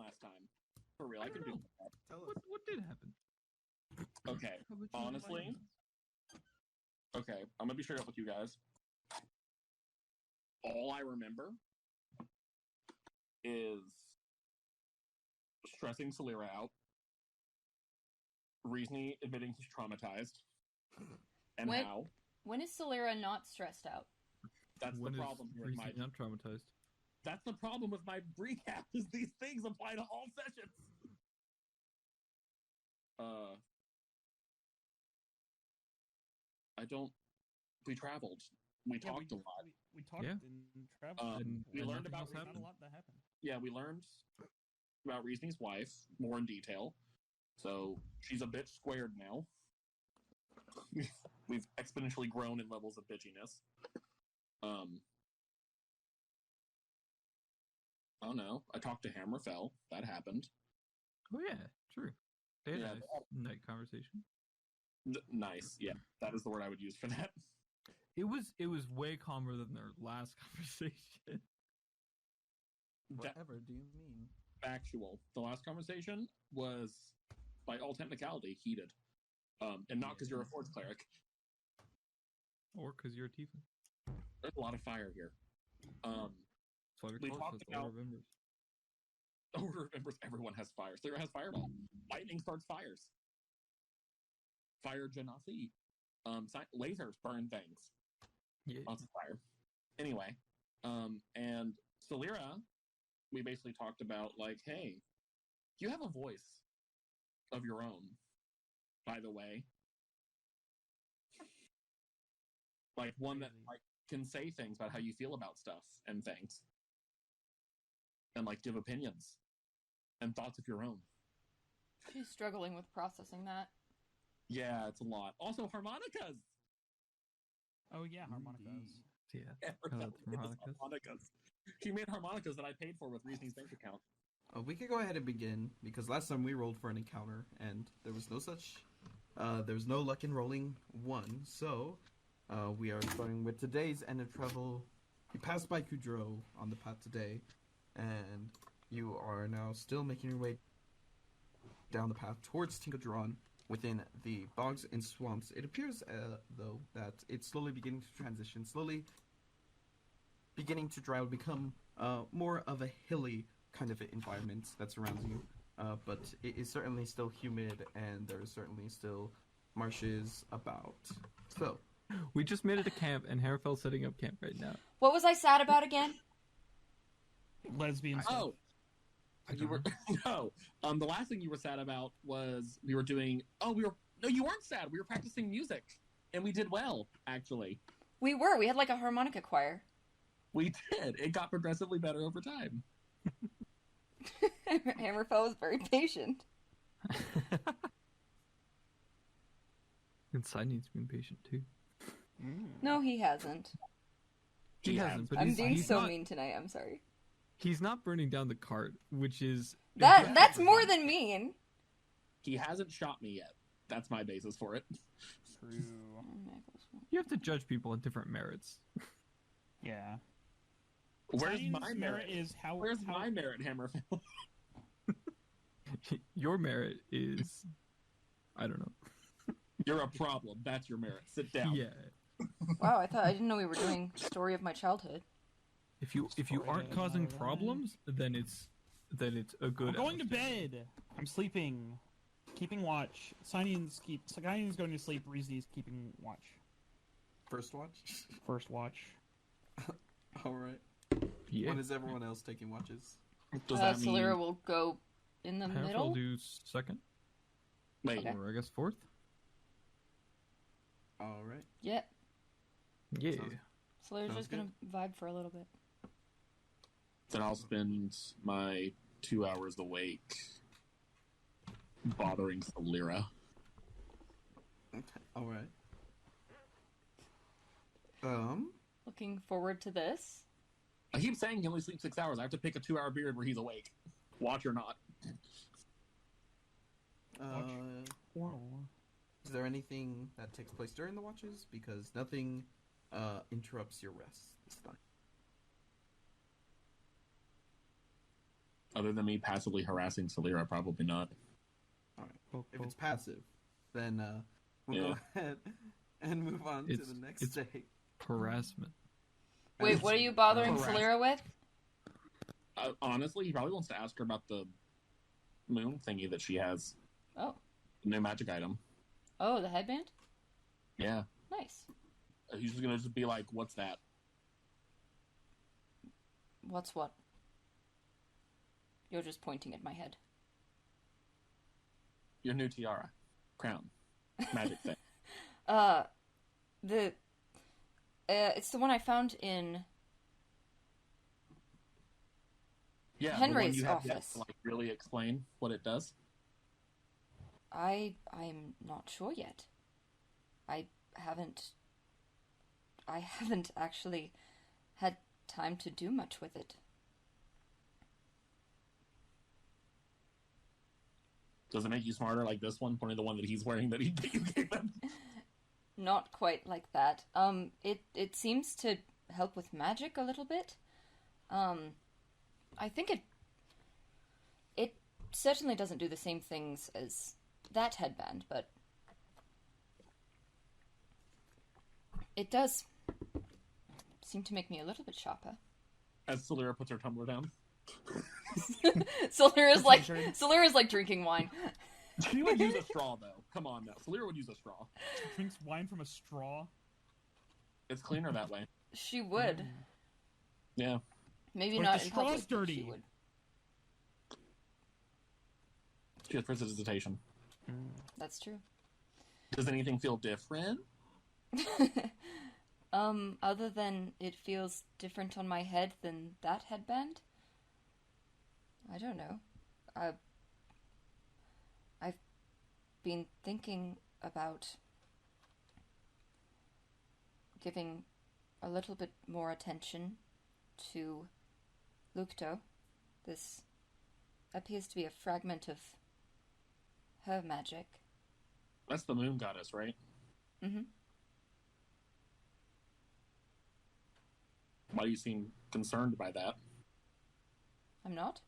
last time? For real, I can do that. Tell us. What did happen? Okay, honestly. Okay, I'm gonna be straight up with you guys. All I remember is stressing Silyra out, Reasony admitting he's traumatized, and how. When is Silyra not stressed out? That's the problem here. Reasony not traumatized. That's the problem with my recap, is these things apply to all sessions. We traveled. We talked a lot. We talked and traveled. We learned about not a lot that happened. Yeah, we learned about Reasony's wife more in detail. So she's a bitch squared now. We've exponentially grown in levels of bitchiness. Oh no, I talked to Hammerfell. That happened. Oh yeah, true. They had a night conversation. Nice, yeah. That is the word I would use for that. It was way calmer than their last conversation. Whatever do you mean? Factual. The last conversation was, by all technicality, heated. And not because you're a Forge Cleric. Or because you're a Tiefling. There's a lot of fire here. That's why we talked about Order of Embers. Order of Embers, everyone has fire. Silyra has fireball. Lightning starts fires. Fire genasi. Lasers burn things. Yeah. Lots of fire. Anyway, and Silyra, we basically talked about, like, hey, you have a voice of your own, by the way. Like, one that, like, can say things about how you feel about stuff and things. And, like, give opinions and thoughts of your own. She's struggling with processing that. Yeah, it's a lot. Also, harmonicas! Oh, yeah, harmonicas. Yeah, harmonicas. She made harmonicas that I paid for with Reasoning's bank account. We could go ahead and begin, because last time we rolled for an encounter, and there was no such... there was no luck in rolling 1, so... we are starting with today's end of travel. You passed by Kudro on the path today, and you are now still making your way down the path towards Tinkodran within the bogs and swamps. It appears, though, that it's slowly beginning to transition, slowly beginning to dry, become more of a hilly kind of environment that surrounds you. But it is certainly still humid, and there is certainly still marshes about. So... we just made it a camp, and Hammerfell's setting up camp right now. What was I sad about again? Lesbian stuff. Oh! You were... no. The last thing you were sad about was we were doing... Oh, No, you weren't sad. We were practicing music. And we did well, actually. We were. We had, like, a harmonica choir. We did. It got progressively better over time. Hammerfell was very patient. And Sihnion been patient, too. No, he hasn't. He hasn't, but I'm being so not, mean tonight. I'm sorry. He's not burning down the cart, which is... That's more than mean. He hasn't shot me yet. That's my basis for it. True. You have to judge people on different merits. Yeah. Where's Sihion's my merit? Where's my merit, Hammerfell? Your merit is... I don't know. You're a problem. That's your merit. Sit down. Yeah. Wow, I didn't know we were doing Story of My Childhood. If you aren't causing problems, then it's a good. I'm going to bed. I'm sleeping, keeping watch. Sihion's going to sleep. Reasony's keeping watch. First watch. First watch. All right. Yeah. When is everyone else taking watches? Does that mean Silyra will go in the Hammerfell middle. will do second. Wait. Okay. Or I guess fourth. All right. Yeah. Yeah. Silyra's just gonna vibe for a little bit. Then I'll spend my 2 hours awake bothering Silyra. Okay. All right. Looking forward to this. I keep saying he only sleeps 6 hours. I have to pick a 2 hour period where he's awake. Watch or not. Is there anything that takes place during the watches? Because nothing interrupts your rest this time. Other than me passively harassing Silyra, probably not. If it's passive, then we'll go ahead and move on to the next day. Harassment. Wait, what are you bothering Silyra with? Honestly, he probably wants to ask her about the moon thingy that she has. Oh. The new magic item. Oh, the headband? Yeah. Nice. He's just gonna be like, what's that? What's what? You're just pointing at my head. Your new tiara. Crown. Magic thing. It's the one I found in the one Henry's you have office. yet to, like, really explain what it does? I'm not sure yet. I haven't actually had time to do much with it. Does it make you smarter like this one? Pointing the one that he's wearing that you gave him? Not quite like that. It seems to help with magic a little bit. I think it certainly doesn't do the same things as that headband, but it does seem to make me a little bit sharper. As Silyra puts her tumbler down. Silyra's like drinking wine. She would use a straw, though. Come on, now. Silyra would use a straw. She drinks wine from a straw. It's cleaner that way. She would. Yeah. Maybe But not the in straw's public. dirty. She would. She has prestidigitation. That's true. Does anything feel different? Other than it feels different on my head than that headband? I don't know. I've been thinking about giving a little bit more attention to Lukto. This appears to be a fragment of her magic. That's the moon goddess, right? Mm-hmm. Why do you seem concerned by that? I'm not.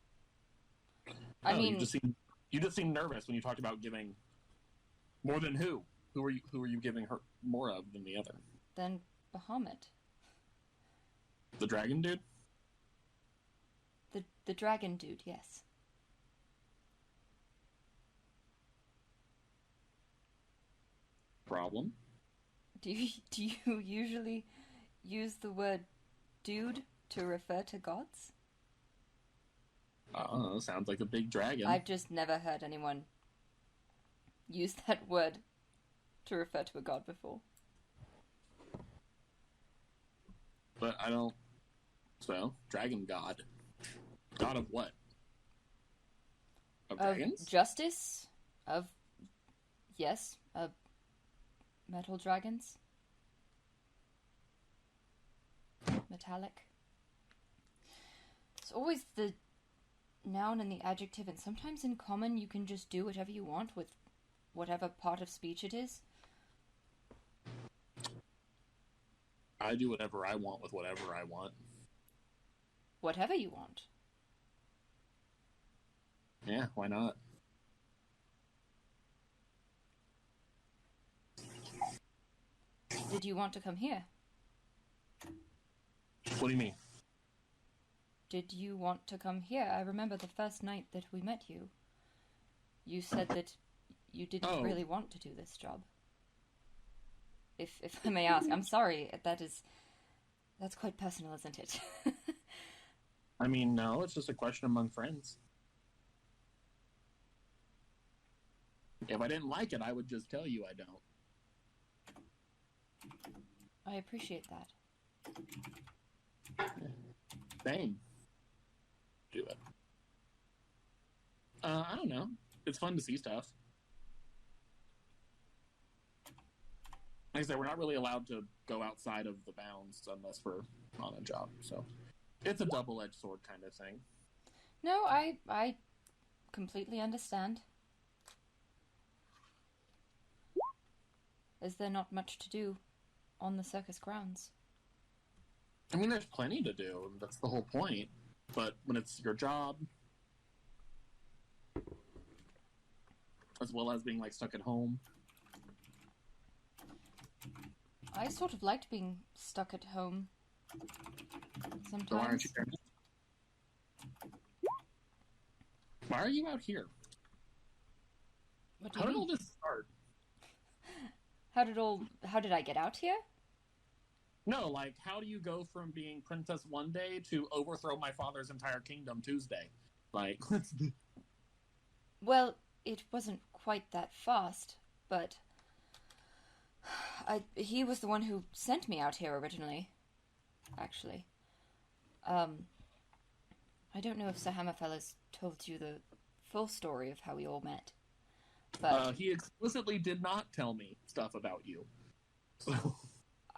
I mean, you just seem nervous when you talked about giving more than who? Who are you giving her more of than the other? then Bahamut. The dragon dude? The dragon dude, yes. Problem? Do you usually use the word dude to refer to gods? Oh, sounds like a big dragon. I've just never heard anyone use that word to refer to a god before. But I don't... So, dragon god. God of what? Of dragons? Justice? Of... Yes, of metal dragons. Metallic. It's always the noun and the adjective, and sometimes in common you can just do whatever you want with whatever part of speech it is. I do whatever I want with whatever I want. Whatever you want. Yeah, why not? Did you want to come here? What do you mean? Did you want to come here? I remember the first night that we met you. You said that you didn't really want to do this job. If I may ask, I'm sorry. That's quite personal, isn't it? I mean, no, it's just a question among friends. If I didn't like it, I would just tell you I don't. I appreciate that. Same. Do it. I don't know. It's fun to see stuff. Like I said, we're not really allowed to go outside of the bounds unless we're on a job, so it's a double-edged sword kind of thing. No, I completely understand. Is there not much to do on the circus grounds? I mean, there's plenty to do. That's the whole point. But when it's your job, as well as being like stuck at home? I sort of liked being stuck at home. Sometimes. So why aren't you there? Why are you out here? What do How you did mean? all this start? How did I get out here? No, like, how do you go from being princess one day to overthrow my father's entire kingdom Tuesday? Like, Well, it wasn't quite that fast, but he was the one who sent me out here originally, actually. I don't know if Sir Hammerfell has told you the full story of how we all met, but he explicitly did not tell me stuff about you. So,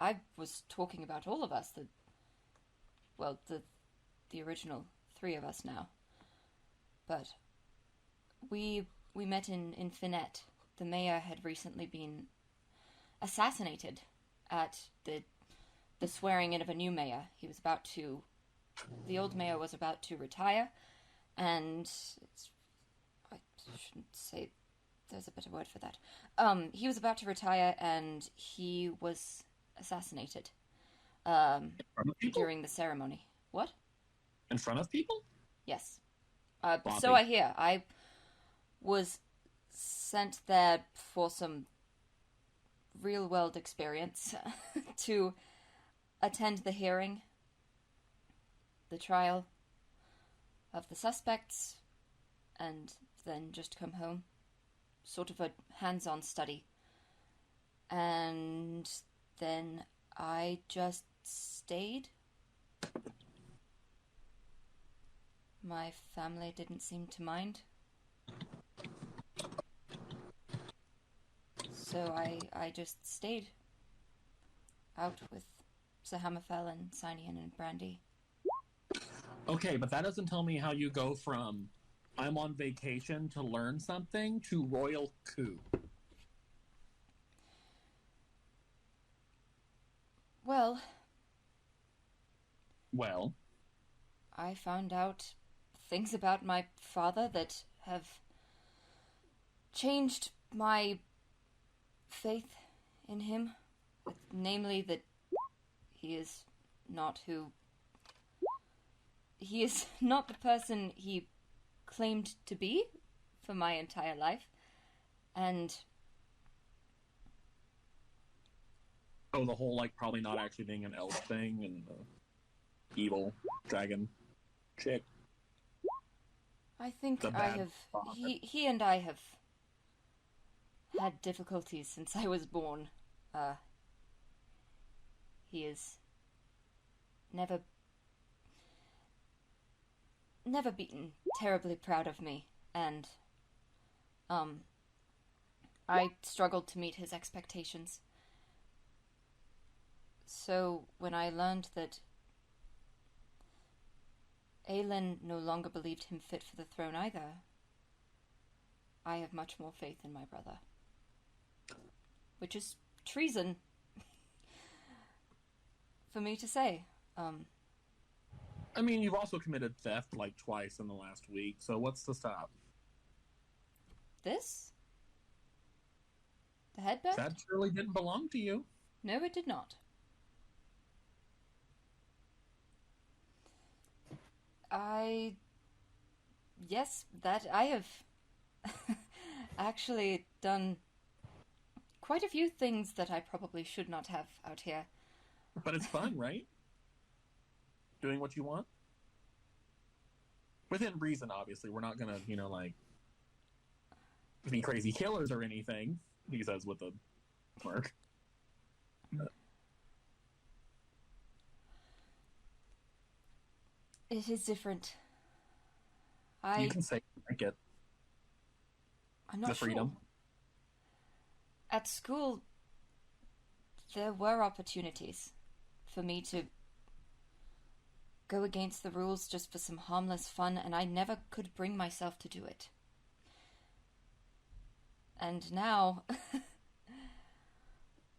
I was talking about all of us, the original three of us now. But we met in Finette. The mayor had recently been assassinated at the swearing in of a new mayor. The old mayor was about to retire, and I shouldn't say there's a better word for that. He was about to retire, and he was assassinated in front of people? during the ceremony. What? In front of people? Yes. Bobby. So I hear. I was sent there for some real-world experience to attend the hearing, the trial of the suspects, and then just come home. Sort of a hands-on study. And then I just stayed. My family didn't seem to mind. So I just stayed out with Sir Hammerfell and Sihnion and Brandy. Okay, but that doesn't tell me how you go from I'm on vacation to learn something to royal coup. Well, I found out things about my father that have changed my faith in him. Namely, that he is not the person he claimed to be for my entire life. And Oh, the whole, like, probably not actually being an elf thing and the evil dragon chick. I think The I bad have... father. He and I have had difficulties since I was born. He is never been terribly proud of me, and I struggled to meet his expectations. So when I learned that Aelin no longer believed him fit for the throne either, I have much more faith in my brother. Which is treason for me to say. I mean, you've also committed theft, like, twice in the last week, so what's to stop? This? The headband? That surely didn't belong to you. No, it did not. Yes, that I have actually done quite a few things that I probably should not have out here. But it's fun, right? Doing what you want? Within reason, obviously. We're not gonna, like, be crazy killers or anything, he says with a smirk. It is different. You can say I get I'm not the freedom. sure. At school, there were opportunities for me to go against the rules just for some harmless fun, and I never could bring myself to do it. And now,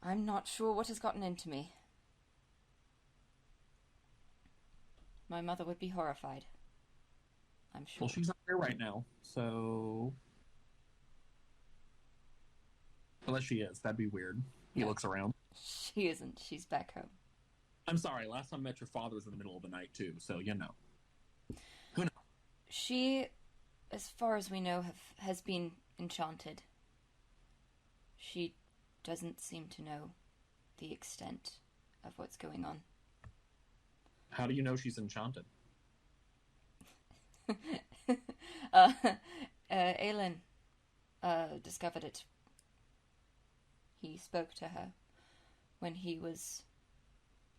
I'm not sure what has gotten into me. My mother would be horrified, I'm sure. Well, she's not here right now, so Unless she is. That'd be weird. He No. looks around. She isn't. She's back home. I'm sorry, last time I met your father was in the middle of the night, too, so you know. Who knows? She, as far as we know, has been enchanted. She doesn't seem to know the extent of what's going on. How do you know she's enchanted? Aelin discovered it. He spoke to her when he was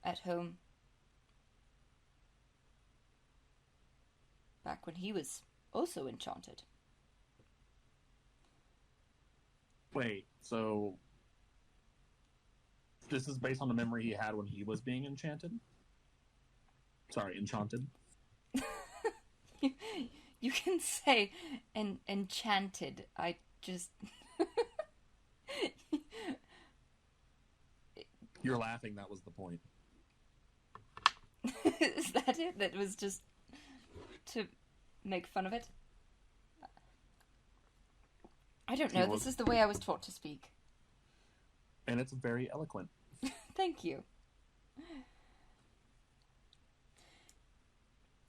at home. Back when he was also enchanted. Wait, so this is based on the memory he had when he was being enchanted? Sorry, enchanted. You can say enchanted. I just... You're laughing, that was the point. Is that it? That was just to make fun of it? I don't know. This is the way I was taught to speak. And it's very eloquent. Thank you.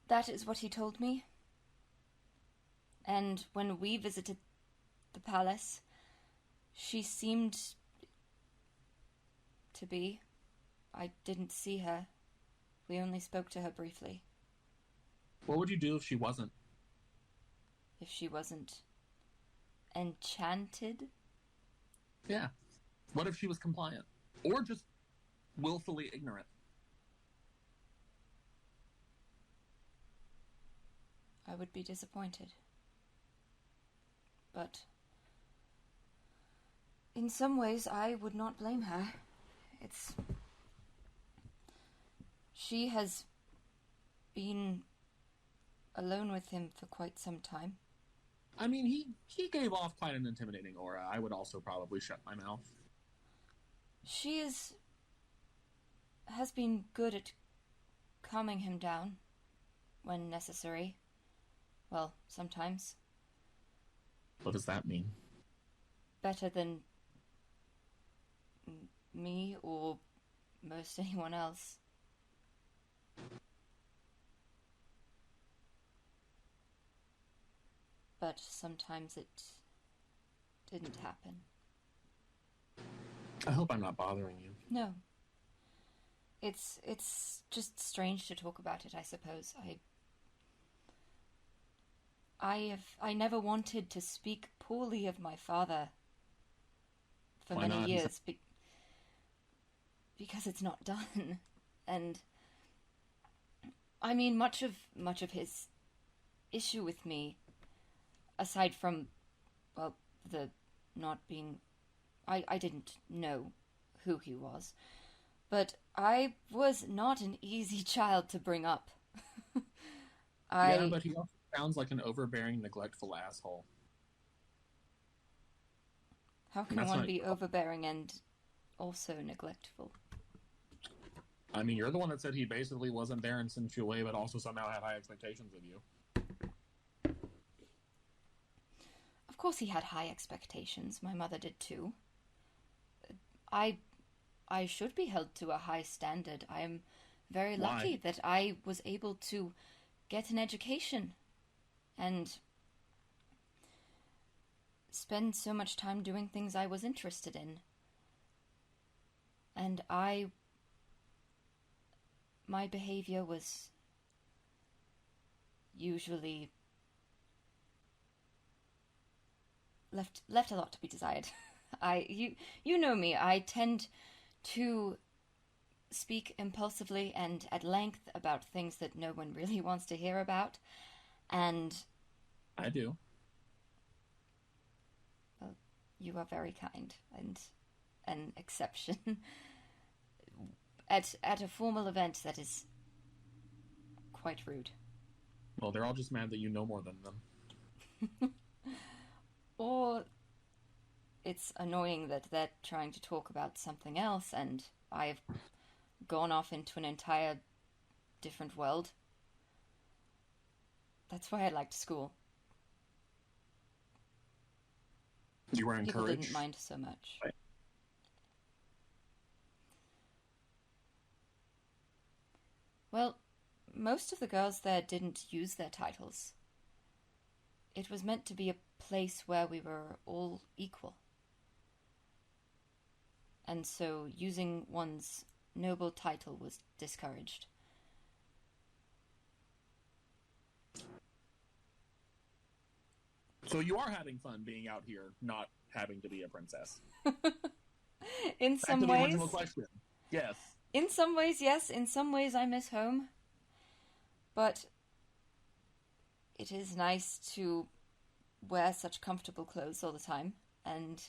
That is what he told me. And when we visited the palace, she seemed to be. I didn't see her. We only spoke to her briefly. What would you do if she wasn't? If she wasn't enchanted? Yeah. What if she was compliant? Or just willfully ignorant? I would be disappointed. But in some ways, I would not blame her. She has been alone with him for quite some time. I mean, he gave off quite an intimidating aura. I would also probably shut my mouth. She has been good at calming him down when necessary. Well, sometimes. What does that mean? Better than me or most anyone else. But sometimes it didn't happen. I hope I'm not bothering you. No. It's just strange to talk about it, I suppose. I never wanted to speak poorly of my father for Why many not? years because it's not done. And I mean, much of his issue with me, aside from, well, the not being, I didn't know who he was, but I was not an easy child to bring up. Yeah, but he also sounds like an overbearing, neglectful asshole. How can one be overbearing and also neglectful? I mean, you're the one that said he basically wasn't there and sent you away, but also somehow had high expectations of you. Of course he had high expectations. My mother did too. I should be held to a high standard. I am very lucky that I was able to get an education and spend so much time doing things I was interested in. And my behavior was usually left a lot to be desired. You know me, I tend to speak impulsively and at length about things that no one really wants to hear about, and I do. Well, you are very kind and an exception. At a formal event, that is quite rude. Well, they're all just mad that you know more than them. Or it's annoying that they're trying to talk about something else and I've gone off into an entire different world. That's why I liked school. You were People encouraged. didn't mind so much. Right. Well, most of the girls there didn't use their titles. It was meant to be a place where we were all equal. And so using one's noble title was discouraged. So you are having fun being out here, not having to be a princess. In Back some to the ways, original question. Yes. in some ways, yes. In some ways, I miss home. But it is nice to wear such comfortable clothes all the time and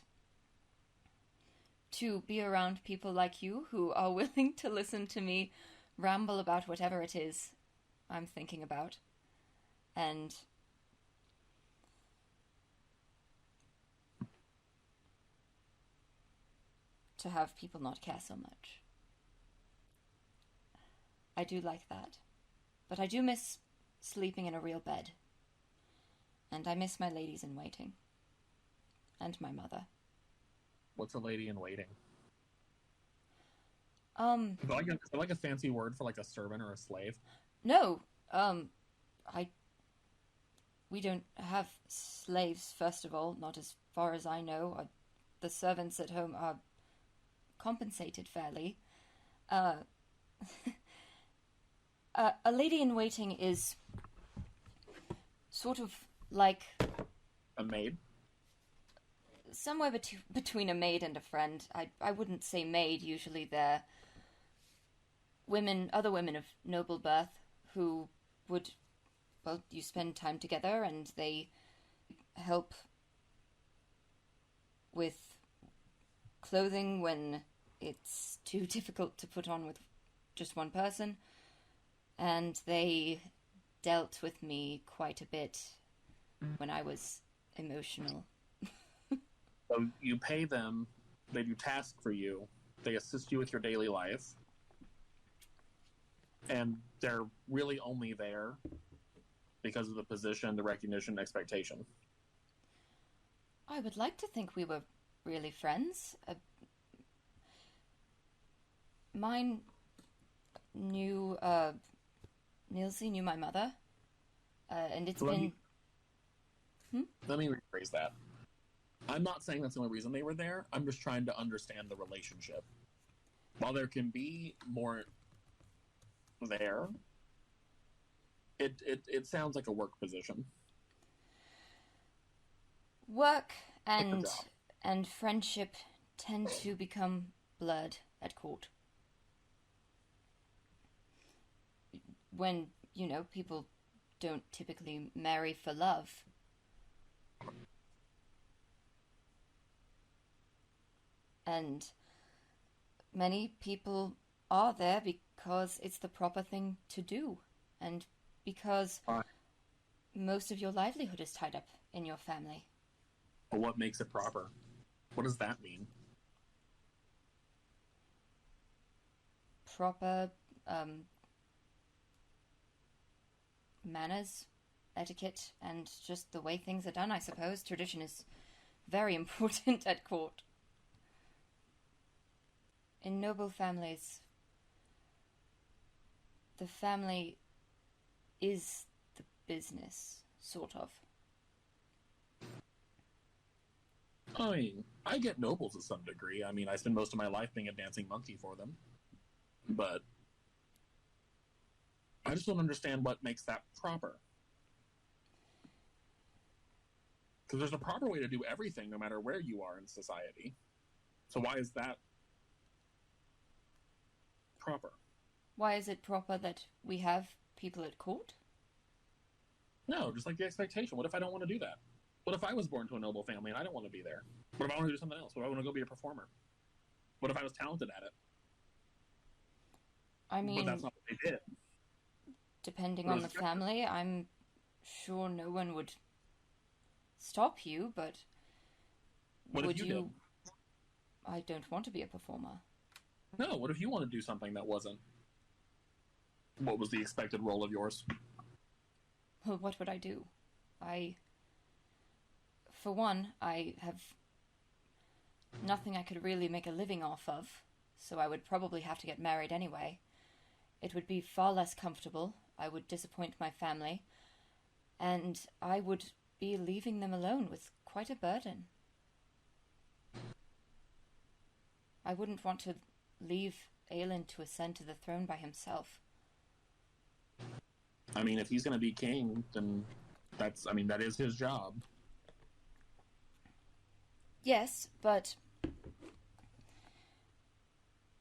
to be around people like you who are willing to listen to me ramble about whatever it is I'm thinking about. And to have people not care so much. I do like that. But I do miss sleeping in a real bed. And I miss my ladies in waiting. And my mother. What's a lady in waiting? Um, Is that like a fancy word for like a servant or a slave? no, we don't have slaves, first of all, not as far as I know. The servants at home are compensated fairly. A lady in waiting is sort of like A maid? somewhere between a maid and a friend. I wouldn't say maid. Usually they're other women of noble birth who would, well, you spend time together and they help with clothing when it's too difficult to put on with just one person. And they dealt with me quite a bit when I was emotional. So you pay them, they do tasks for you, they assist you with your daily life, and they're really only there because of the position, the recognition, expectation. I would like to think we were really friends. Mine knew, Nilsey knew my mother, and it's Let been... Let me rephrase that. I'm not saying that's the only reason they were there. I'm just trying to understand the relationship. While there can be more there, it sounds like a work position. Work Like a job. and friendship tend to become blurred at court. When, people don't typically marry for love. And many people are there because it's the proper thing to do. And because most of your livelihood is tied up in your family. But what makes it proper? What does that mean? Proper manners, etiquette, and just the way things are done, I suppose. Tradition is very important at court. In noble families, the family is the business, sort of. I mean, I get nobles to some degree. I mean, I spend most of my life being a dancing monkey for them. But I just don't understand what makes that proper. Because there's a proper way to do everything no matter where you are in society. So why is that proper? Why is it proper that we have people at court? No, just like the expectation. What if I don't want to do that? What if I was born to a noble family and I don't want to be there? What if I want to do something else? What if I want to go be a performer? What if I was talented at it? I mean, but that's not what they did. Depending on the family, I'm sure no one would stop you, but What would if you did? I don't want to be a performer. No, what if you want to do something that wasn't? What was the expected role of yours? Well, what would I do? For one, I have nothing I could really make a living off of, so I would probably have to get married anyway. It would be far less comfortable. I would disappoint my family. And I would be leaving them alone with quite a burden. I wouldn't want to leave Aelin to ascend to the throne by himself. I mean, if he's going to be king, then that is his job. Yes, but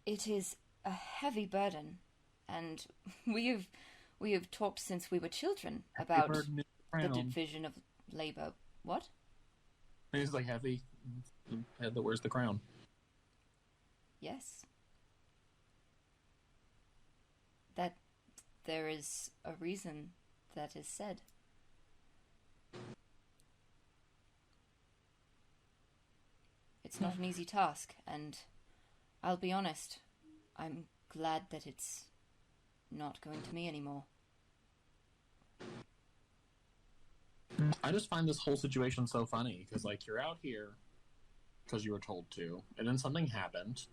it is a heavy burden, and we have talked since we were children about the division of labor. What? He's like heavy head that wears the crown. Yes. That there is a reason that is said. It's not an easy task, and I'll be honest, I'm glad that it's not going to me anymore. I just find this whole situation so funny, because, like, you're out here because you were told to, and then something happened,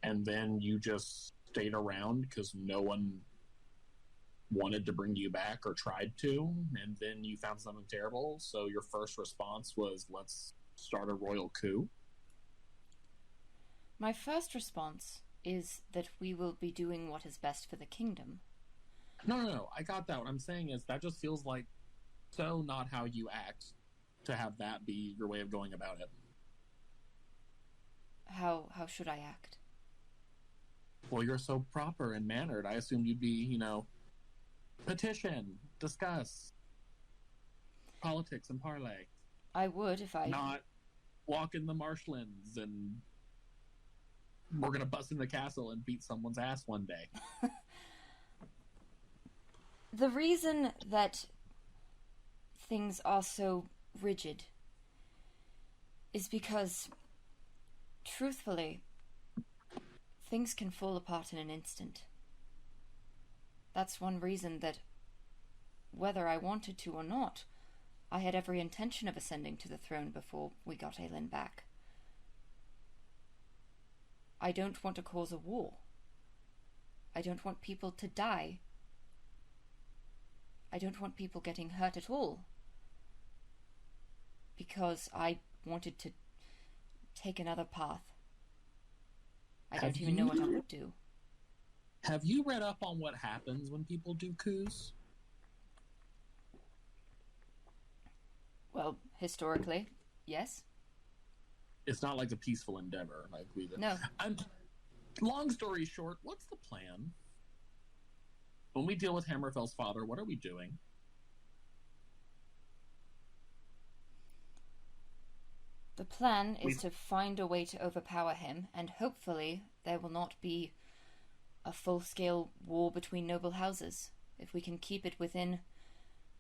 and then you just stayed around because no one wanted to bring you back or tried to, and then you found something terrible, so your first response was, let's start a royal coup? My first response is that we will be doing what is best for the kingdom. No, I got that. What I'm saying is that just feels like so not how you act to have that be your way of going about it. How should I act? Well, you're so proper and mannered. I assumed you'd be, petition, discuss, politics and parlay. I would if I... Not walk in the marshlands and we're gonna bust in the castle and beat someone's ass one day. The reason that things are so rigid is because, truthfully, things can fall apart in an instant. That's one reason that, whether I wanted to or not, I had every intention of ascending to the throne before we got Aelin back. I don't want to cause a war. I don't want people to die. I don't want people getting hurt at all. Because I wanted to take another path. I don't even know what I would do. Have you read up on what happens when people do coups? Well, historically, yes. It's not like a peaceful endeavor. Like we did. No. Long story short, what's the plan? When we deal with Hammerfell's father, what are we doing? The plan is to find a way to overpower him, and hopefully there will not be a full-scale war between noble houses. If we can keep it within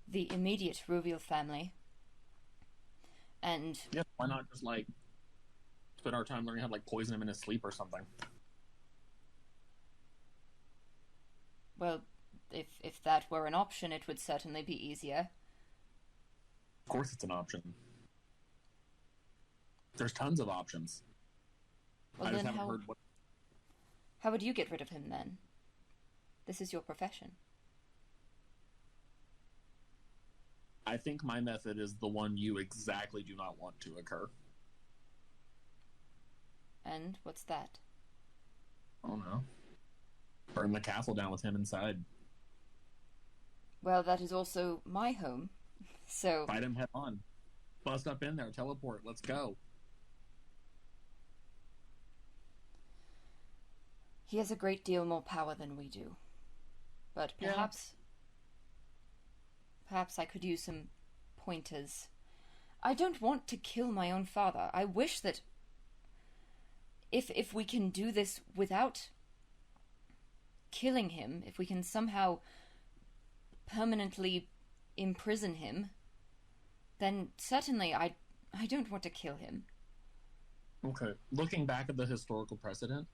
the immediate Rouviel family. And... yeah, why not just, spend our time learning how to, poison him in his sleep or something? Well, if that were an option, it would certainly be easier. Of course it's an option. There's tons of options. Well, I just then haven't heard what... How would you get rid of him, then? This is your profession. I think my method is the one you exactly do not want to occur. And what's that? Oh no. Burn the castle down with him inside. Well, that is also my home, so... Fight him head on. Bust up in there, teleport, let's go. He has a great deal more power than we do. But perhaps... Perhaps I could use some pointers. I don't want to kill my own father. I wish that... If we can do this without killing him, if we can somehow permanently imprison him, then certainly I don't want to kill him. Okay. Looking back at the historical precedent,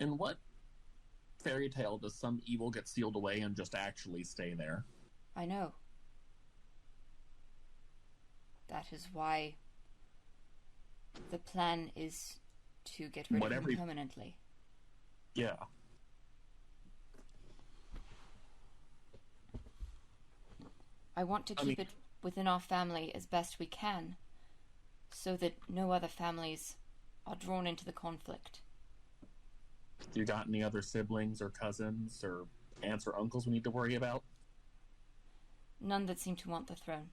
in what fairy tale does some evil get sealed away and just actually stay there? I know. That is why the plan is to get rid of him permanently. Yeah. I want to keep it within our family as best we can, so that no other families are drawn into the conflict. You got any other siblings or cousins or aunts or uncles we need to worry about? None that seem to want the throne.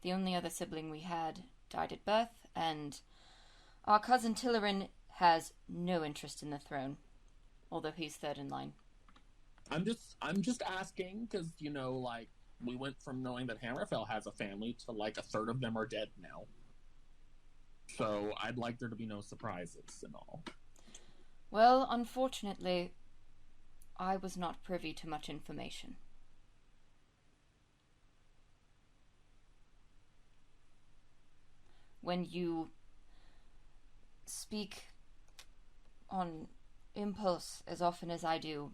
The only other sibling we had died at birth, and our cousin Tilerin has no interest in the throne, although he's third in line. I'm just asking because, you know, like, we went from knowing that Hammerfell has a family to, like, a third of them are dead now. So I'd like there to be no surprises and all. Well, unfortunately, I was not privy to much information. When you speak on impulse as often as I do,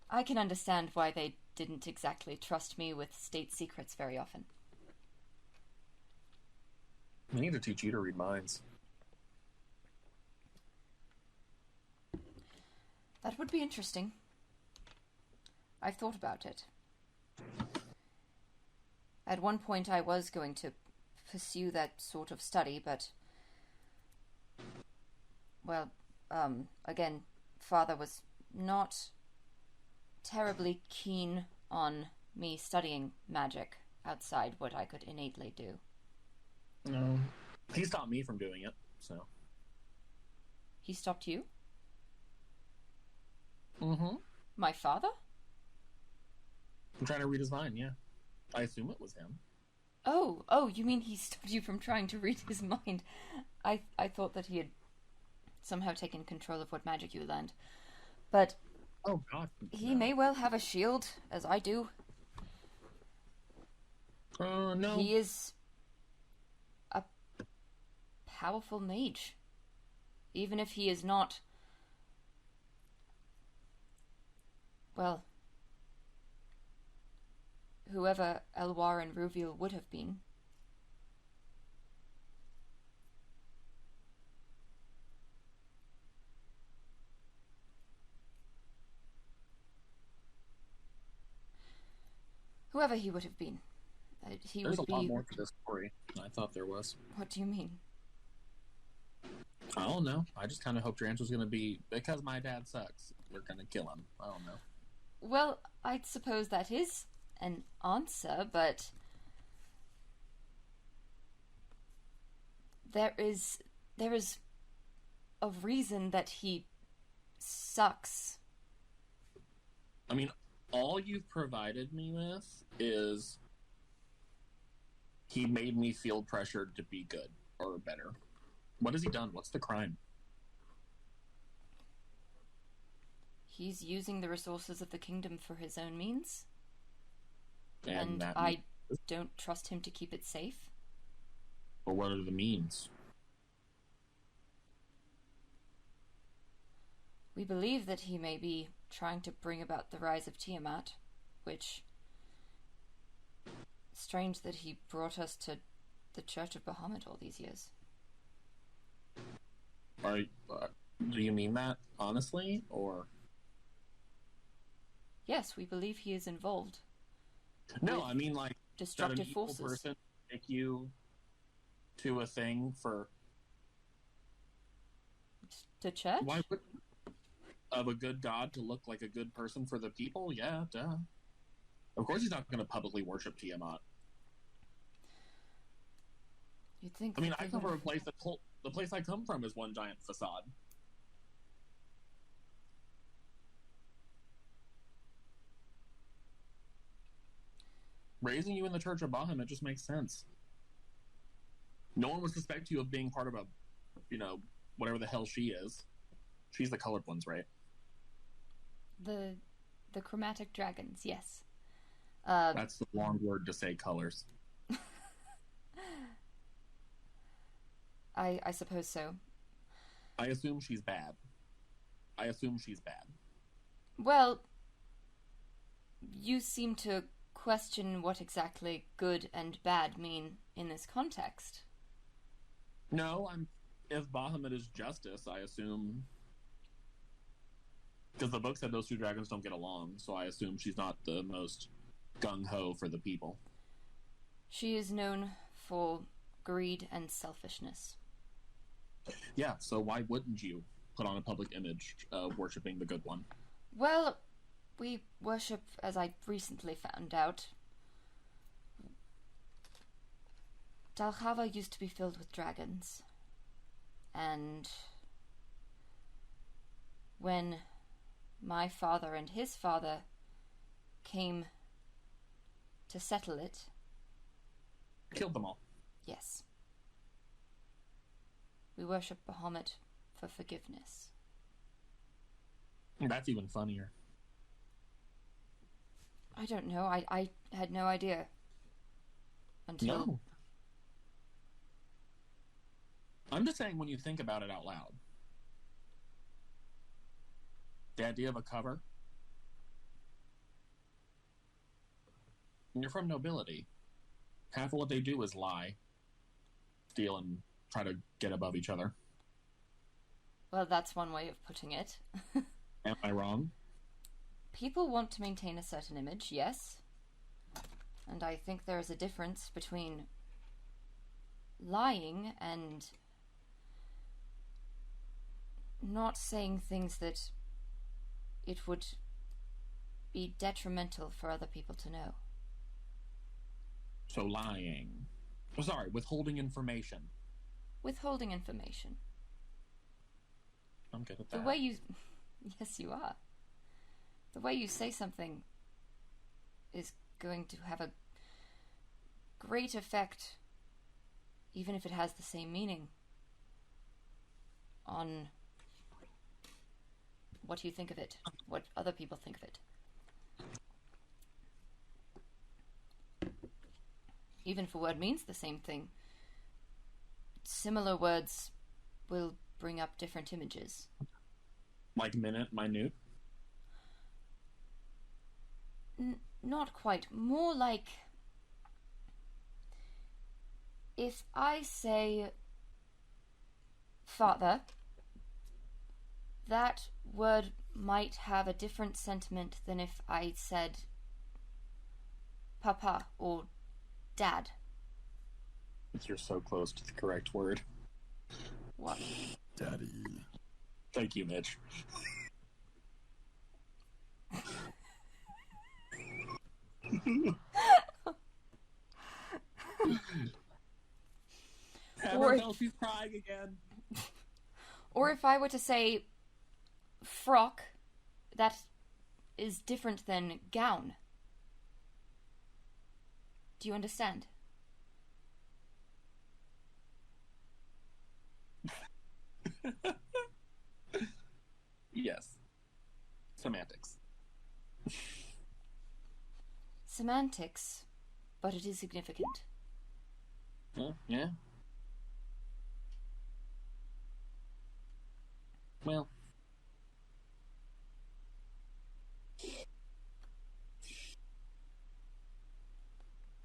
I can understand why they didn't exactly trust me with state secrets very often. We need to teach you to read minds. That would be interesting. I've thought about it. At one point I was going to pursue that sort of study, but... well, again, Father was not terribly keen on me studying magic outside what I could innately do. No. He stopped me from doing it, so... He stopped you? Mm-hmm. My father? I'm trying to read his mind, yeah. I assume it was him. Oh, you mean he stopped you from trying to read his mind? I thought that he had somehow taken control of what magic you learned. But... oh, God. he may well have a shield, as I do. No. He is a powerful mage. Even if he is not... well... whoever Elwar and Ruviel would have been. Whoever he would have been. He There's would a lot be... more to this story than I thought there was. What do you mean? I don't know. I just kind of hoped your answer was going to be, because my dad sucks, we're going to kill him. I don't know. Well, I suppose that is an answer, but... There is a reason that he sucks. I mean, all you've provided me with is he made me feel pressured to be good or better. What has he done? What's the crime? He's using the resources of the kingdom for his own means. And that I don't trust him to keep it safe. Or what are the means? We believe that he may be trying to bring about the rise of Tiamat, which... strange that he brought us to the Church of Bahamut all these years. Do you mean that honestly, or...? Yes, we believe he is involved. No, I mean, like, destructive that an evil forces. person take you to a thing for... To church? Why would... of a good god to look like a good person for the people? Yeah, duh. Of course he's not going to publicly worship Tiamat. You'd think... I mean, I come from a place that... the place I come from is one giant facade. Raising you in the Church of Bahamut just makes sense. No one would suspect you of being part of a, you know, whatever the hell she is. She's the colored ones, right? The chromatic dragons, yes. That's the long word to say colors. I suppose so. I assume she's bad. Well, you seem to question what exactly good and bad mean in this context. No, if Bahamut is justice, I assume... because the book said those two dragons don't get along, so I assume she's not the most gung-ho for the people. She is known for greed and selfishness. Yeah, so why wouldn't you put on a public image of worshipping the good one? Well, we worship, as I recently found out. Dalhava used to be filled with dragons. And when my father and his father came to settle it... Killed them all. Yes. We worship Bahamut for forgiveness. That's even funnier. I don't know. I had no idea. Until... No. I'm just saying when you think about it out loud. The idea of a cover. When you're from nobility, half of what they do is lie, steal, and try to get above each other. Well, that's one way of putting it. Am I wrong? People want to maintain a certain image, yes. And I think there is a difference between lying and not saying things that it would be detrimental for other people to know. So lying. Oh, sorry, withholding information. Withholding information. I'm good at that. The way you... Yes, you are. The way you say something is going to have a great effect, even if it has the same meaning, on what you think of it, what other people think of it. Even if a word means the same thing, similar words will bring up different images. Like minute? Not quite. More like... If I say father, that word might have a different sentiment than if I said papa or dad. You're so close to the correct word. What? Daddy. Thank you, Mitch. Or- Tell she's crying again. Or if I were to say frock, that is different than gown. Do you understand? Yes. Semantics. Semantics, but it is significant. Yeah. Well.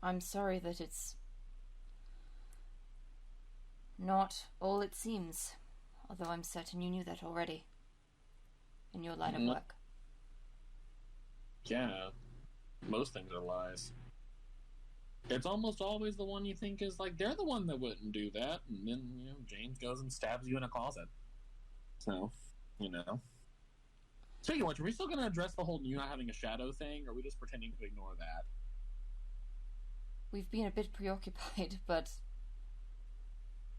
I'm sorry that it's not all it seems, although I'm certain you knew that already in your line of work. Yeah. Most things are lies. It's almost always the one you think is like, they're the one that wouldn't do that, and then, James goes and stabs you in a closet. So, Speaking of which, are we still going to address the whole you not having a shadow thing, or are we just pretending to ignore that? We've been a bit preoccupied, but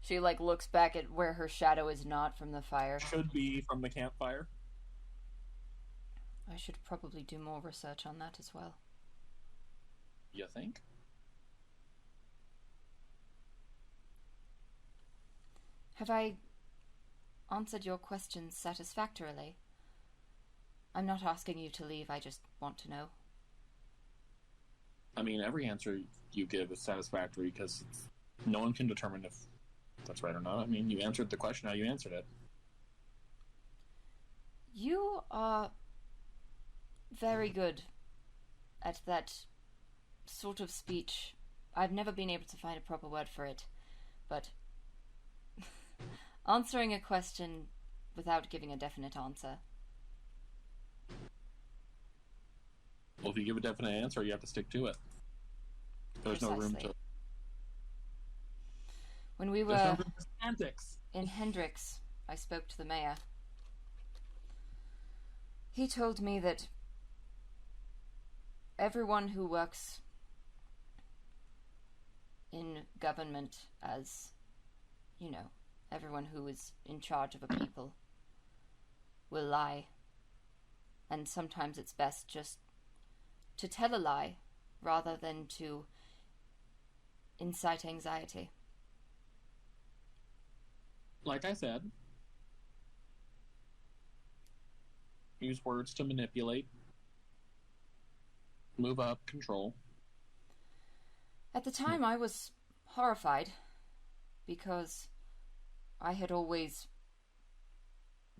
she, looks back at where her shadow is not from the fire. Should be from the campfire. I should probably do more research on that as well. You think? Have I answered your questions satisfactorily? I'm not asking you to leave, I just want to know. I mean, every answer you give is satisfactory because no one can determine if that's right or not. I mean, you answered the question how you answered it. You are very good at that sort of speech. I've never been able to find a proper word for it, but answering a question without giving a definite answer. Well, if you give a definite answer, you have to stick to it. There's no room Precisely. to... When we There's no were room for semantics. in Hendrix, I spoke to the mayor. He told me that everyone who works in government as, you know, everyone who is in charge of a people will lie. And sometimes it's best just to tell a lie rather than to incite anxiety. Like I said, use words to manipulate, move up, control. At the time, I was horrified because I had always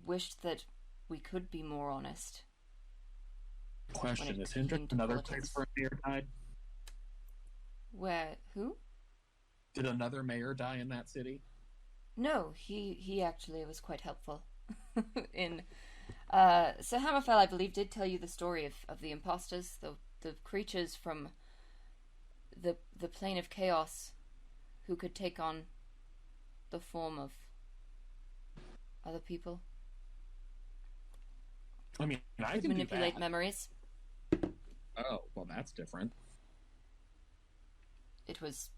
wished that we could be more honest. Question, is came Hendrix to another politics. place where a mayor died? Where? Who? Did another mayor die in that city? No, he actually was quite helpful. In Sir Hammerfell, I believe, did tell you the story of the imposters, the creatures from the plane of chaos who could take on the form of other people. I mean, I Could can manipulate do that. memories. Oh, well, that's different. It was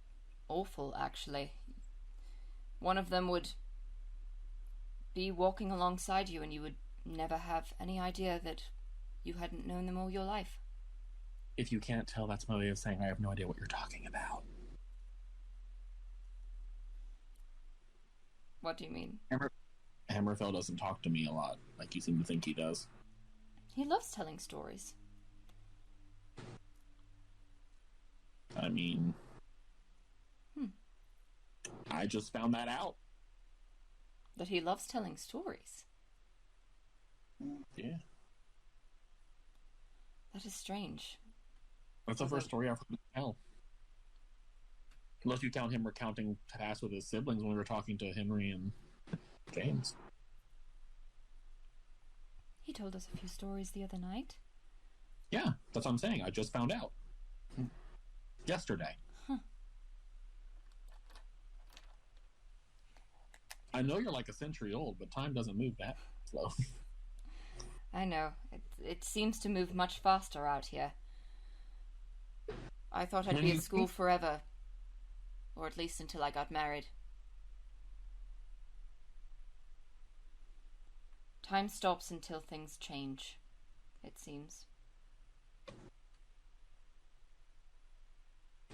awful, actually. One of them would be walking alongside you and you would never have any idea that you hadn't known them all your life. If you can't tell, that's my way of saying I have no idea what you're talking about. What do you mean? Hammerfell doesn't talk to me a lot, like you seem to think he does. He loves telling stories. I mean... I just found that out. That he loves telling stories. Yeah. That is strange. That's the first story I've heard him tell. Unless you count him recounting tasks with his siblings when we were talking to Henry and James. He told us a few stories the other night. Yeah, that's what I'm saying. I just found out. Yesterday. Huh. I know you're like a century old, but time doesn't move that slow. I know. It seems to move much faster out here. I thought I'd When be you at school forever. Or at least until I got married. Time stops until things change, it seems.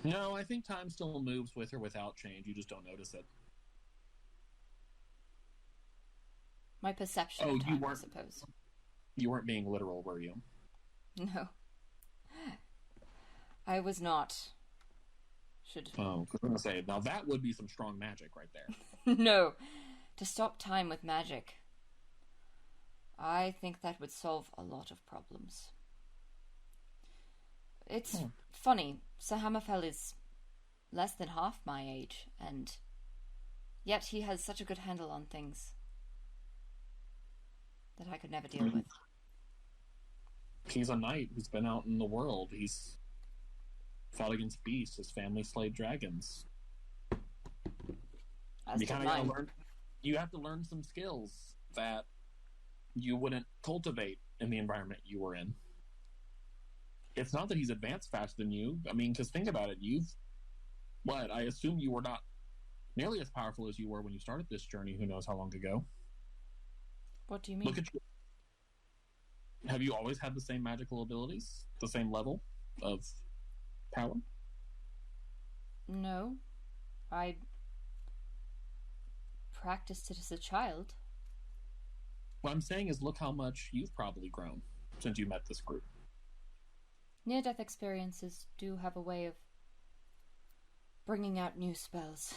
No, I think time still moves with or without change. You just don't notice it. My perception Oh, of you time, I weren't- suppose. You weren't being literal, were you? No. I was not. Should... Oh, 'cause I'm going to say, now that would be some strong magic right there. No. To stop time with magic. I think that would solve a lot of problems. It's funny. Sir Hammerfell is less than half my age, and yet he has such a good handle on things that I could never deal with. He's a knight who's been out in the world. He's fought against beasts. His family slayed dragons. As You did kind of gotta mine. learn. You have to learn some skills that you wouldn't cultivate in the environment you were in. It's not that he's advanced faster than you. I mean, because think about it. I assume you were not nearly as powerful as you were when you started this journey. Who knows how long ago? What do you mean? Look at you. Have you always had the same magical abilities? The same level of power? No. I practiced it as a child. What I'm saying is, look how much you've probably grown since you met this group. Near-death experiences do have a way of bringing out new spells.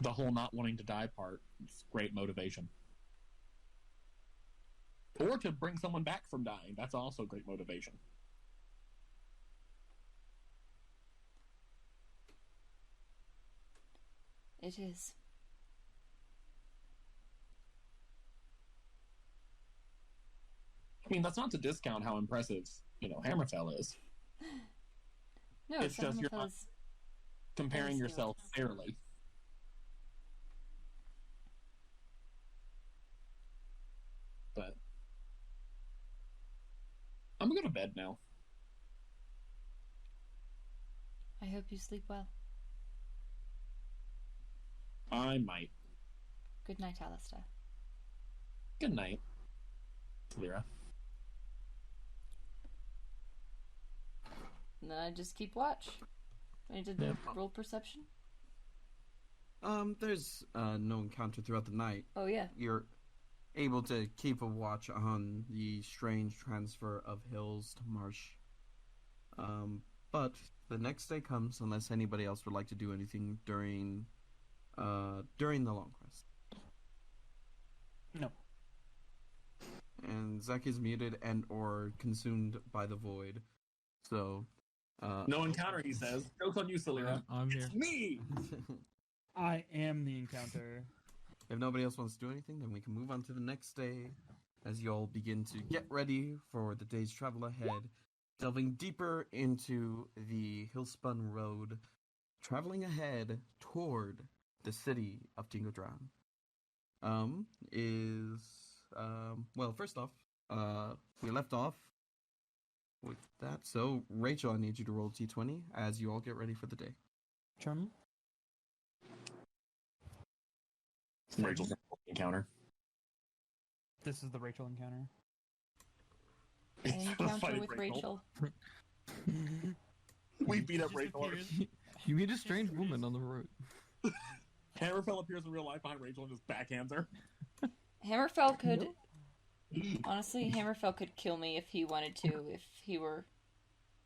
The whole not wanting to die part is great motivation. Or to bring someone back from dying. That's also great motivation. It is. I mean, that's not to discount how impressive, Hammerfell is. No, It's just you're Hammerfell not is comparing very yourself fairly. But I'm gonna go to bed now. I hope you sleep well. I might. Good night, Alastair. Good night, Silyra. And then I just keep watch. I did Yeah. roll perception. There's no encounter throughout the night. Oh yeah. You're able to keep a watch on the strange transfer of hills to marsh. But the next day comes unless anybody else would like to do anything during the long rest. No. And Zach is muted and or consumed by the void. So No encounter, he says. Joke's on you, Silyra. I'm here. It's me! I am the encounter. If nobody else wants to do anything, then we can move on to the next day as you all begin to get ready for the day's travel ahead, delving deeper into the Hillspun Road, traveling ahead toward the city of Tinkodran. Well, first off, we left off with that. So, Rachel, I need you to roll T20 as you all get ready for the day. Charm. Rachel's encounter. This is the Rachel encounter. An encounter with Rachel. We beat up Just Rachel. appears. You meet a strange woman on the road. Hammerfell appears in real life behind Rachel and just backhands her. Hammerfell could... Honestly, Hammerfell could kill me if he wanted to, if he were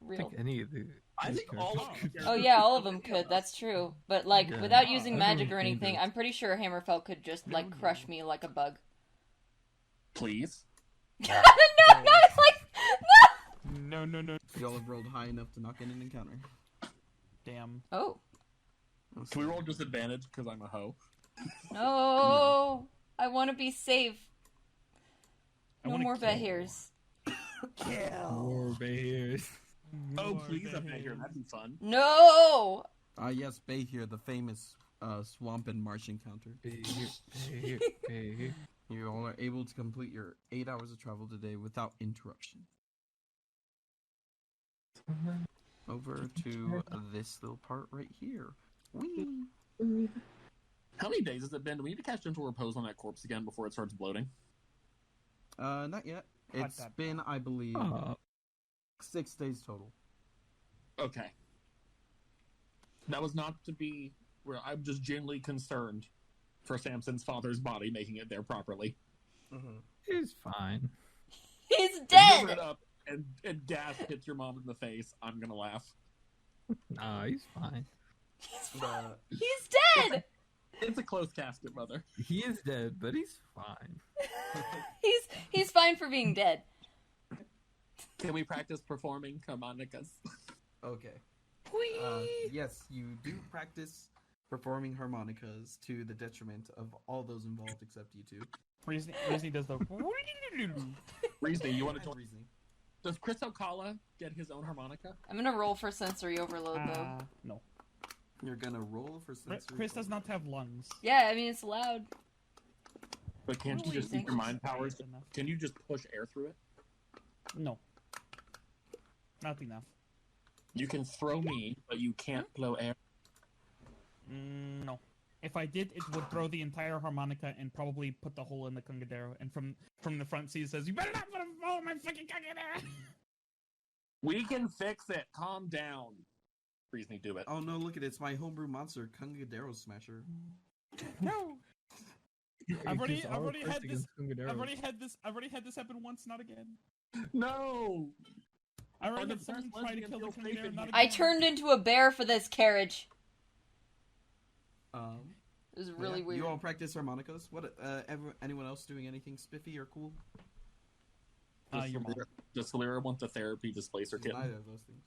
I real. think any of the. I think all of them. Oh yeah, all of them could, that's true. But, like, Yeah. without using Everyone's magic or anything, dangerous. I'm pretty sure Hammerfell could just, like, crush me like a bug. Please. No, it's like... No. Y'all have rolled high enough to not get an encounter. Damn. Oh. Can we roll disadvantage because I'm a hoe? No! I want to be safe. I No wanna more kill. Behirs. More bears. Oh, More please, I'm bears. here. That'd be fun. No! Yes, Behir, the famous swamp and marsh encounter. Bear. You all are able to complete your 8 hours of travel today without interruption. Over to this little part right here. Whee! How many days has it been? Do we need to catch gentle repose on that corpse again before it starts bloating? Not yet. It's that. been, I believe, 6 days total. Okay. That was not to be where I'm just genuinely concerned for Samson's father's body, making it there properly. He's fine. He's If you dead! open it up and gas hits your mom in the face, I'm gonna laugh. Nah, he's fine. He's dead! It's a close casket, mother. He is dead, but he's fine. He's fine for being dead. Can we practice performing harmonicas? Okay. Yes, you do practice performing harmonicas to the detriment of all those involved except you two. Reasoning does the. Reasoning, you want to And join? reasoning. Does Chris Okala get his own harmonica? I'm gonna roll for sensory overload, though. No. You're gonna roll for sensory. Chris does not have lungs. Yeah, I mean, it's loud. But can't you What do just you use your think? mind powers? Can you just push air through it? No. Not enough. You can throw me, but you can't blow air. No. If I did, it would throw the entire harmonica and probably put the hole in the Kungadero. And from the front seat it says, "You better not put a hole in my fucking Kungadero." We can fix it. Calm down. Reasoning, do it. Oh no, look at it. It's my homebrew monster, Kungadero Smasher. No. I've already Because our had fight this. against Kungadero- I've already had this happen once, not again. No. I already Are the had someone first try to lesbians kill the feel safe Kungadero, in not here? again. I turned into a bear for this carriage. It was really Yeah, weird. You all practice harmonicas. What? Anyone else doing anything spiffy or cool? Your mom. Does Silyra want the therapy displacer kitten? Neither of those things.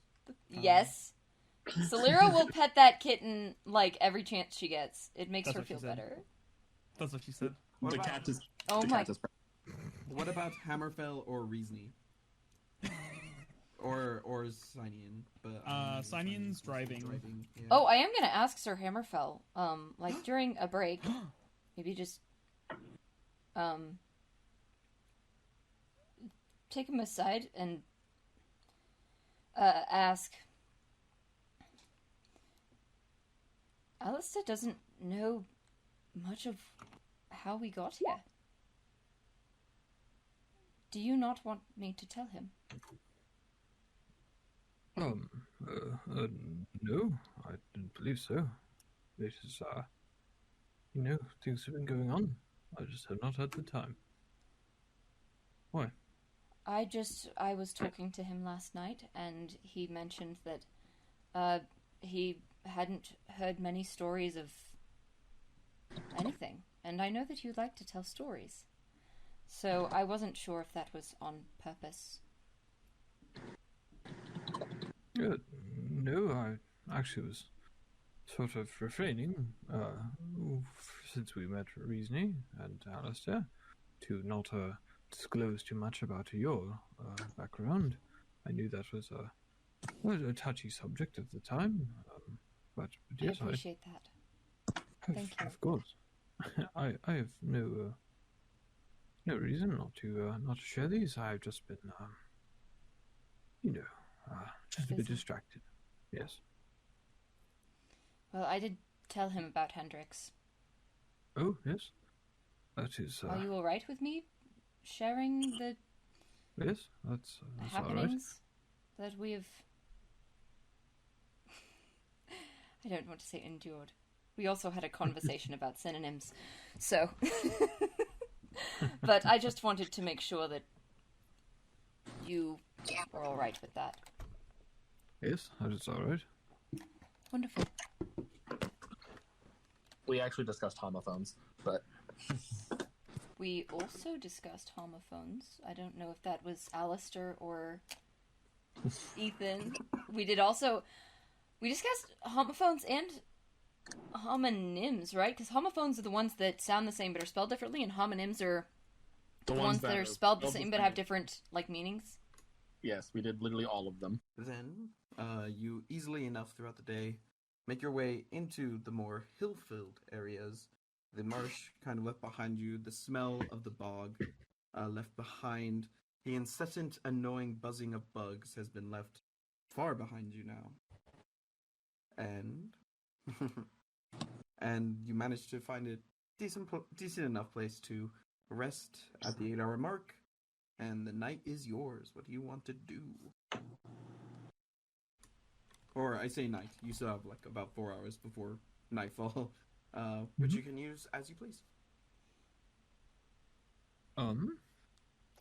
Yes. Silyra will pet that kitten, like, every chance she gets. It makes That's her what she feel said. better. That's what she said. What The about- cat is. Oh the my... cat is. What about Hammerfell or Riesney? Or Sihnion, but Sinion's driving. Yeah. Oh, I am gonna ask Sir Hammerfell, like during a break, maybe just, take him aside and, ask. Alastair doesn't know much of how we got here. Do you not want me to tell him? No, I didn't believe so. It is, things have been going on. I just have not had the time. Why? I was talking to him last night, and he mentioned that, he hadn't heard many stories of anything, and I know that you like to tell stories. So I wasn't sure if that was on purpose. No, I actually was sort of refraining, since we met Riesney and Alastair, to not disclose too much about your background. I knew that was a touchy subject at the time, but yes, I appreciate that. Thank you. Of course. I have no reason not to share these. I've just been, just a bit distracted. Yes. Well, I did tell him about Hendrix. Oh, yes. That is. Are you all right with me sharing the Yes, that's happenings that we have? I don't want to say endured. We also had a conversation about synonyms, so. But I just wanted to make sure that you were all right with that. Yes, that is all right. Wonderful. We actually discussed homophones, but We also discussed homophones. I don't know if that was Alastair or Ethan. We discussed homophones and homonyms, right? Because homophones are the ones that sound the same but are spelled differently, and homonyms are the ones that are spelled the same but have different, meanings. Yes, we did literally all of them. Then, you easily enough throughout the day make your way into the more hill-filled areas. The marsh kind of left behind you, the smell of the bog left behind. The incessant, annoying buzzing of bugs has been left far behind you now. And you managed to find a decent enough place to rest at the 8-hour mark, and the night is yours. What do you want to do? Or I say night. You still have about 4 hours before nightfall, which you can use as you please.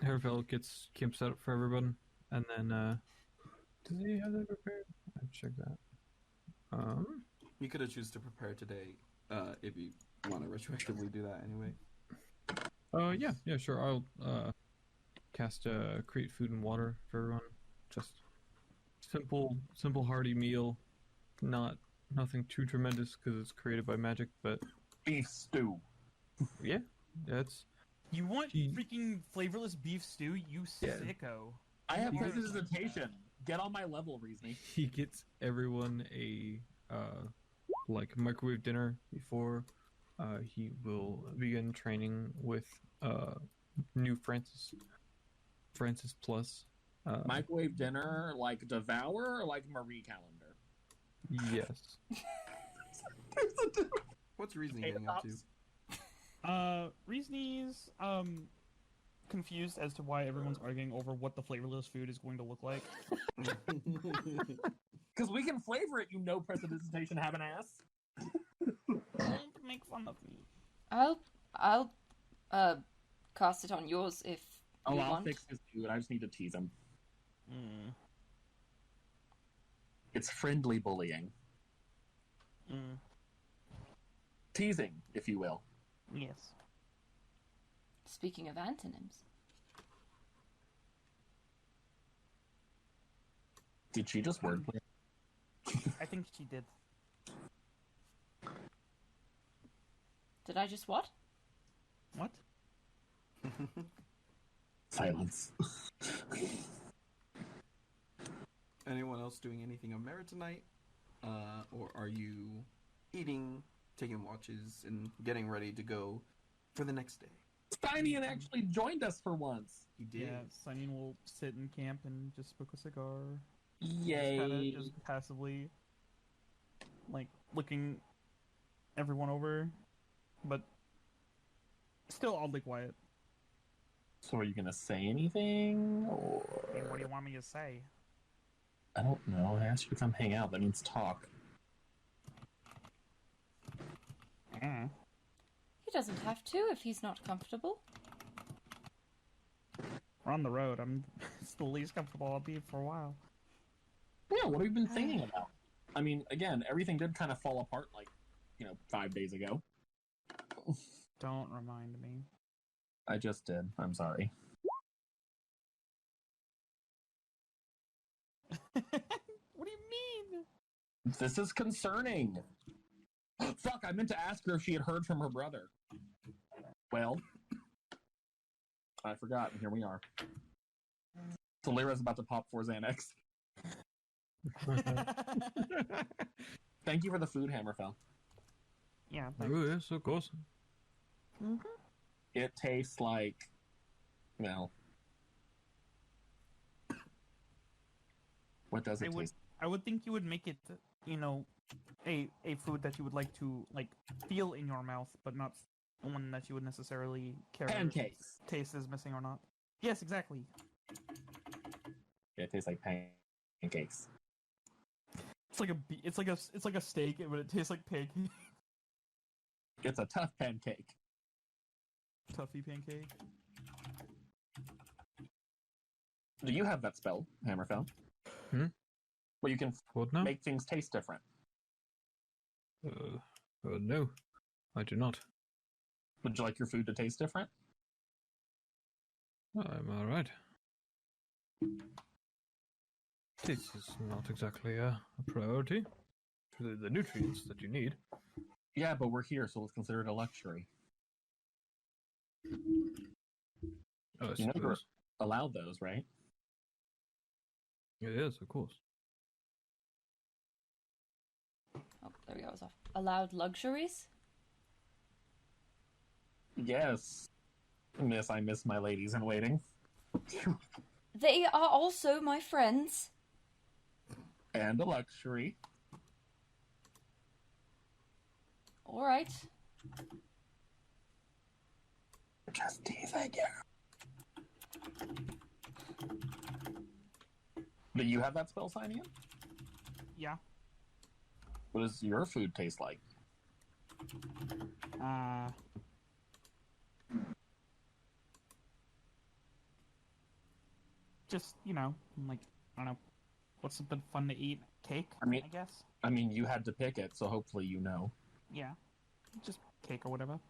Harvell gets camp set up for everyone, and then does he have that prepared? I'll check that. You could have choose to prepare today, if you want to retroactively do that anyway. Yeah, sure. I'll cast create food and water for everyone. Just simple hearty meal. Nothing too tremendous because it's created by magic, but Beef stew. yeah, it's. You want freaking flavorless beef stew, you sicko. I have prestidigitation. Get on my level, Reesney. He gets everyone a microwave dinner before he will begin training with new Francis Plus. Microwave dinner like Devour or like Marie Calendar? Yes. What's Reasoning getting up to? Reasonie's confused as to why everyone's arguing over what the flavorless food is going to look like. Because we can flavor it, you know, prestidigitation have an ass. Don't make fun of me. I'll cast it on yours if you want. I'll fix his food. I just need to tease him. It's friendly bullying. Teasing, if you will. Yes. Speaking of antonyms. Did she just wordplay? I think she did. Did I just what? What? Silence. Anyone else doing anything of merit tonight? Or are you eating, taking watches, and getting ready to go for the next day? Sihnion actually joined us for once. He did. Yeah, Sihnion will sit in camp and just smoke a cigar. Yay. Just passively, like, looking everyone over, but still oddly quiet. So are you going to say anything? Or... I mean, what do you want me to say? I don't know. I asked you to come hang out. That means talk. Mm. He doesn't have to if he's not comfortable. We're on the road. It's the least comfortable I'll be for a while. Yeah, what have you been thinking about? I mean, again, everything did kind of fall apart, 5 days ago. Don't remind me. I just did. I'm sorry. What do you mean? This is concerning. Fuck, I meant to ask her if she had heard from her brother. Well, I forgot, and here we are. Silyra's about to pop 4 Xanax. Thank you for the food, Hammerfell. Yeah. Oh, yes, of course. Mm-hmm. It tastes like, well, what does it taste? I would think you would make it, a food that you would like to feel in your mouth, but not one that you would necessarily care Pancakes. if taste is missing or not. Yes, exactly. Yeah, it tastes like pancakes. It's like a steak, but it tastes like pancake. It's a tough pancake. Toughy pancake. Do you have that spell, Hammerfell? Where you can What now? make things taste different. No, I do not. Would you like your food to taste different? I'm alright. This is not exactly a priority. The nutrients that you need. Yeah, but we're here, so let's consider it a luxury. Oh, I You know you're suppose. allowed those, right? Yes, of course. Oh, there we go. It was off. Allowed luxuries? Yes. Miss, I miss my ladies in waiting. They are also my friends. And a luxury. All right. Just teasing you. Do you have that spell, Sihnion? Yeah. What does your food taste like? Just, I don't know. What's been fun to eat? Cake, I guess? I mean, you had to pick it, so hopefully you know. Yeah. Just cake or whatever.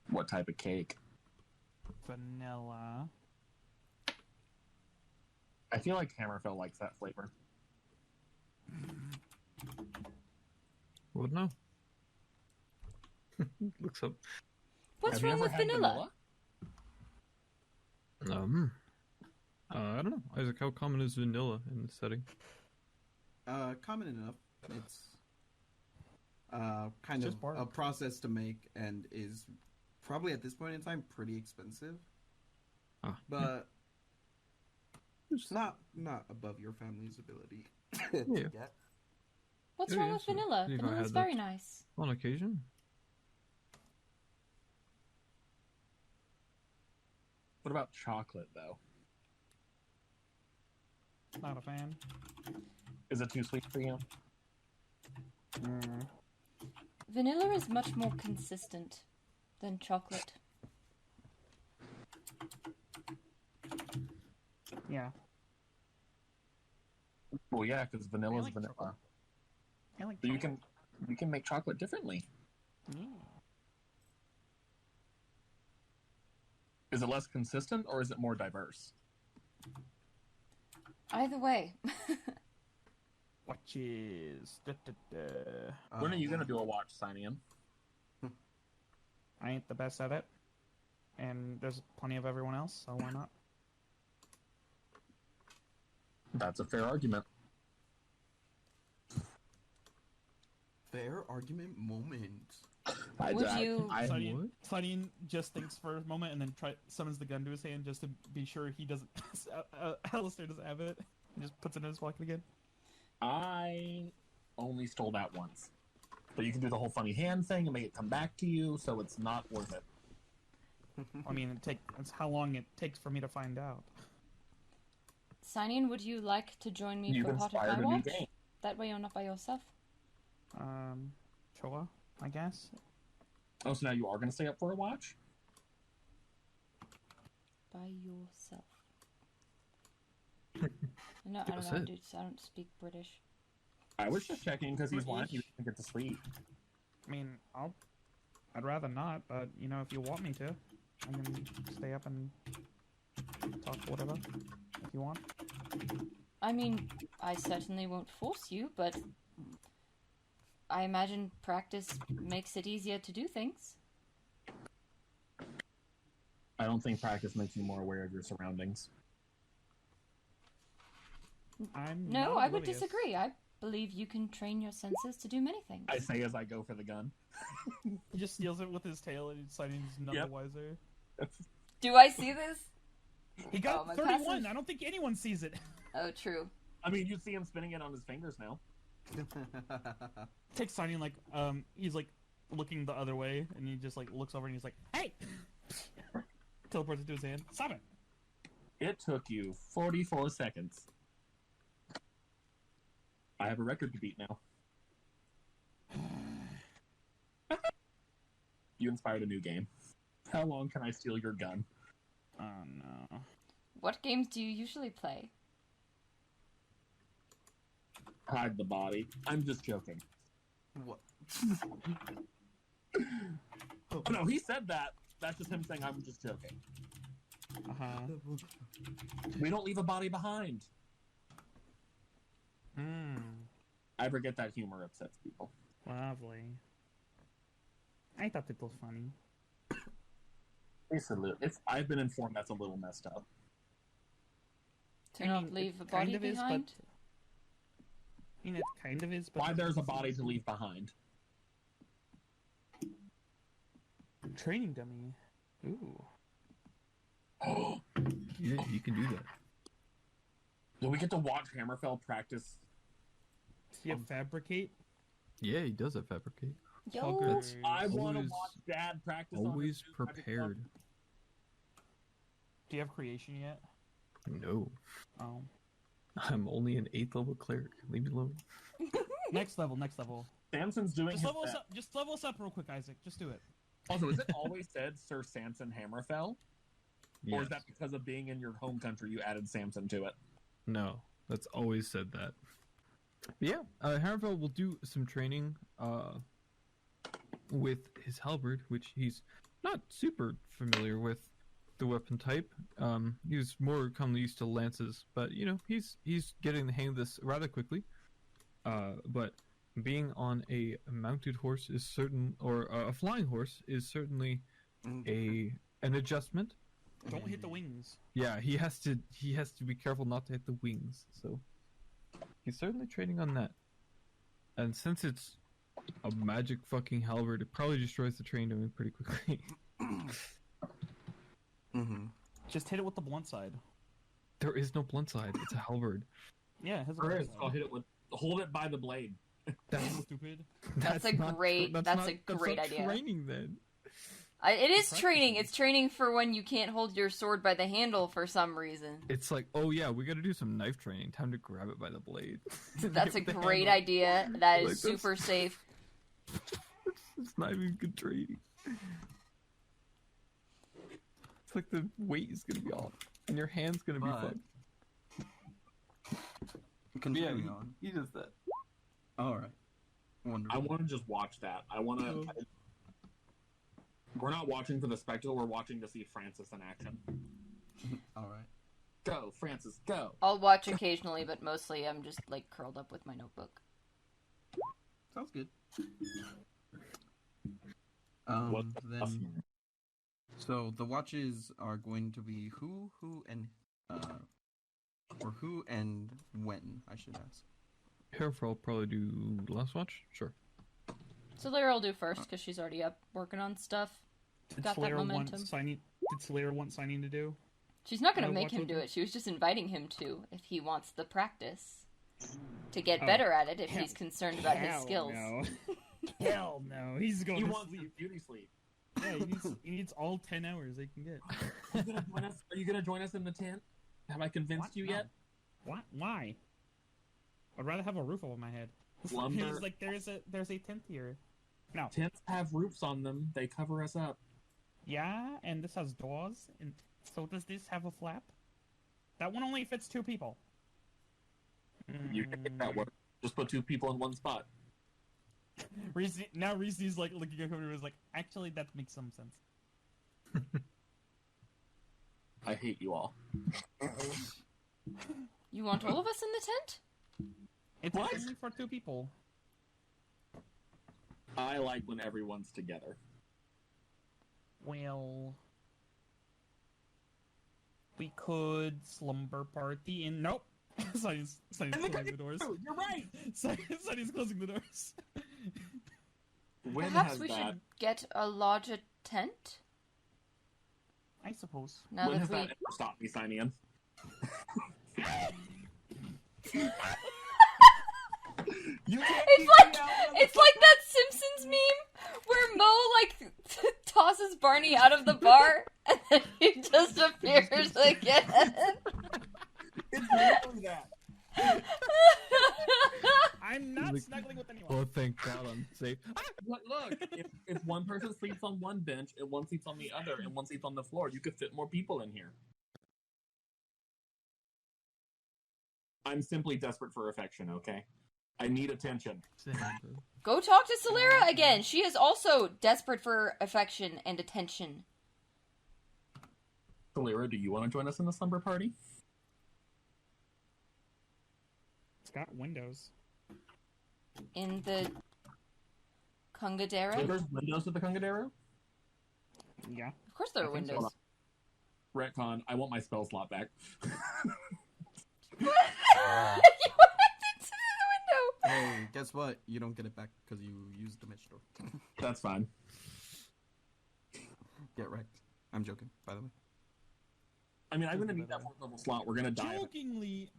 What type of cake? Vanilla. I feel like Hammerfell likes that flavor. What now? Looks up. What's Have you wrong ever with had vanilla? I don't know. Isaac, how common is vanilla in this setting? Common enough. It's kind Just of bark. a process to make and is probably at this point in time pretty expensive. But it's not above your family's ability to get. What's Yeah, wrong yeah, with so vanilla? if I Vanilla's had very that- nice. On occasion. What about chocolate, though? Not a fan. Is it too sweet for you? Vanilla is much more consistent than chocolate. Yeah. Well, yeah, because vanilla's like vanilla. chocolate. I like But you chocolate. can make chocolate differently. Yeah. Is it less consistent or is it more diverse? Either way. Watches. When are you gonna do a watch, Sihnion? I ain't the best at it. and there's plenty of everyone else, so why not? That's a fair argument. Fair argument moment. Would you- Sihnion just thinks for a moment and then summons the gun to his hand just to be sure he doesn't. Alastair doesn't have it. And just puts it in his pocket again. I only stole that once. But you can do the whole funny hand thing and make it come back to you, so it's not worth it. I mean, it's how long it takes for me to find out. Sihnion, would you like to join me You've for part of inspired my a new watch? game. That way you're not by yourself. Choa, I guess. Oh, so now you are going to stay up for a watch? By yourself. No, I don't know, dude. I don't speak British. I was just checking because he's wanting you to get to sleep. I mean, I'd rather not, but, you know, if you want me to, I can stay up and talk whatever, if you want. I mean, I certainly won't force you, but I imagine practice makes it easier to do things. I don't think practice makes you more aware of your surroundings. No, I would disagree. I believe you can train your senses to do many things. I say as I go for the gun. He just steals it with his tail and Sihnion none the wiser. Do I see this? He got 31. Passive? I don't think anyone sees it. Oh, true. I mean, you see him spinning it on his fingers now. Takes Sihnion like he's like looking the other way, and he just like looks over and he's like, "Hey!" Teleports it to his hand. Stop it! It took you 44 seconds. I have a record to beat now. You inspired a new game. How long can I steal your gun? Oh no. What games do you usually play? Hide the body. I'm just joking. What? Oh no, he said that. That's just him saying I'm just joking. We don't leave a body behind. I forget that humor upsets people. Lovely. I thought it was funny. I've been informed that's a little messed up. To not leave a body behind? I mean, it kind of is, but... Why there's a body to leave behind? Training dummy. Ooh. Yeah, you can do that. Do we get to watch Hammerfell practice? Does he have fabricate? Yeah, he does have fabricate. Yo! I want to watch Dad practice. Always prepared. Do you have creation yet? No. Oh. I'm only an 8th level cleric. Leave me alone. Next level. Samson's doing just level us up real quick, Isaac. Just do it. Also, is it always said Sir Samson Hammerfell? Yes. Or is that because of being in your home country you added Samson to it? No, that's always said that. But yeah, Hammerfell will do some training with his halberd, which he's not super familiar with the weapon type. He's more commonly used to lances, but you know, he's getting the hang of this rather quickly. But being on a mounted horse is or a flying horse is certainly an adjustment. Don't hit the wings. Yeah, he has to be careful not to hit the wings. So he's certainly training on that. And since it's a magic fucking halberd, it probably destroys the terrain dummy pretty quickly. Just hit it with the blunt side. There is no blunt side. It's a halberd. Yeah, it has a blunt side. I'll hit it with. Hold it by the blade. That's stupid. That's a great idea. Training then. It is training. It's training for when you can't hold your sword by the handle for some reason. It's like, oh yeah, we got to do some knife training. Time to grab it by the blade. That's a great idea. That is super safe. It's not even good training. It's like the weight is gonna be off, and your hand's gonna be fucked. Continuing on. He does that. All right. Wonderful. I want to just watch that. I want to. We're not watching for the spectacle. We're watching to see Francis in action. All right. Go, Francis, go. I'll watch occasionally, but mostly I'm just like curled up with my notebook. Sounds good. What Then So the watches are going to be who, and or who and when, I should ask. Careful, I'll probably do last watch. Sure. Silyra will do first because she's already up working on stuff. Got that momentum. Did Silyra want signing to do? She's not going to No, make watch him with do him? it. She was just inviting him to if he wants the practice to get better at it. If he's concerned about his skills. No. Hell no. He's going He to wants sleep. beauty sleep. Yeah, he needs all 10 hours they can get. Are you gonna join us in the tent? Have I convinced What? you No. yet? What? Why? I'd rather have a roof over my head. Lumber. It's like there's a tent here. No. Tents have roofs on them. They cover us up. Yeah, and this has doors, and so does this have a flap? That one only fits 2 people. You can make that work. Just put 2 people in one spot. Now Reese's like looking at him and was like, actually, that makes some sense. I hate you all. You want all of us in the tent? It's What? only for 2 people. I like when everyone's together. Well, we could slumber party in. Nope. Sonny's closing the doors. You're right. Sonny's closing the doors. When Perhaps has we that? should get a larger tent. I suppose. Now When has that we that ever stopped me, Silyrian? You can't keep me out of the it's like that Simpsons meme where Mo like tosses Barney out of the bar and then he disappears again. It's literally that. I'm not Like- snuggling with anyone. Oh, thank God I'm safe. Look, if one person sleeps on one bench and one sleeps on the other and one sleeps on the floor, you could fit more people in here. I'm simply desperate for affection, okay? I need attention. Go talk to Silyra again. She is also desperate for affection and attention. Silyra, do you want to join us in the slumber party? It's got windows. In the Kungadera? There's windows to the Kungadero? Yeah. Of course there are I think so. windows. Retcon, I want my spell slot back. You went into the window! Hey, guess what? You don't get it back because you used the Mitch door. That's fine. Get wrecked. I'm joking, by the way. I mean, I'm going to need that 4th level slot. We're going to die. Jokingly.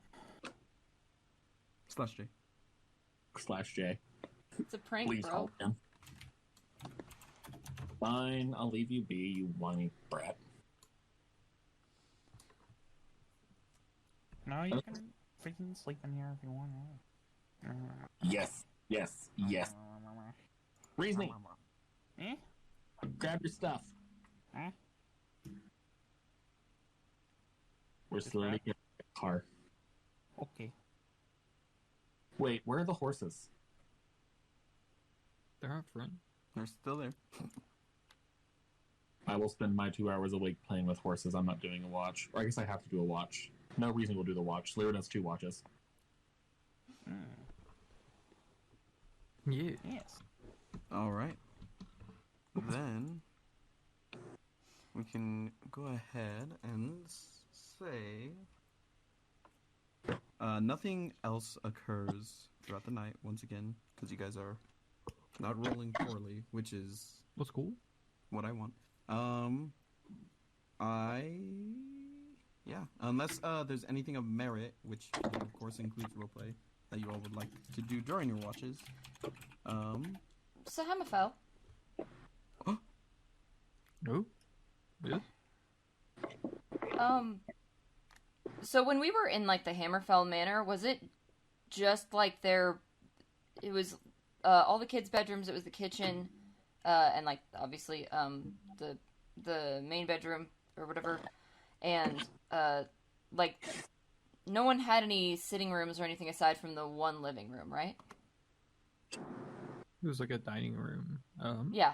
/J. /J. It's a prank, Please bro. help him. Fine, I'll leave you be, you whiny brat. No, you can freaking sleep in here if you want. Yes, yes, yes. Reasoning, Eh? grab your stuff. Huh? We're still in the car. Okay. Wait, where are the horses? They're up front. They're still there. I will spend my 2 hours awake playing with horses. I'm not doing a watch. Or I guess I have to do a watch. No reason we'll do the watch. Silyra does 2 watches. Yeah. Yes. Alright. Then we can go ahead and say nothing else occurs throughout the night, once again, because you guys are not rolling poorly, which is What's cool? what I want. Unless there's anything of merit, which of course includes roleplay, that you all would like to do during your watches. So Hammerfell. No? Yes? So when we were in like the Hammerfell Manor, was it just like it was all the kids' bedrooms, it was the kitchen, and like obviously the main bedroom or whatever, and like no one had any sitting rooms or anything aside from the one living room, right? It was like a dining room. Yeah.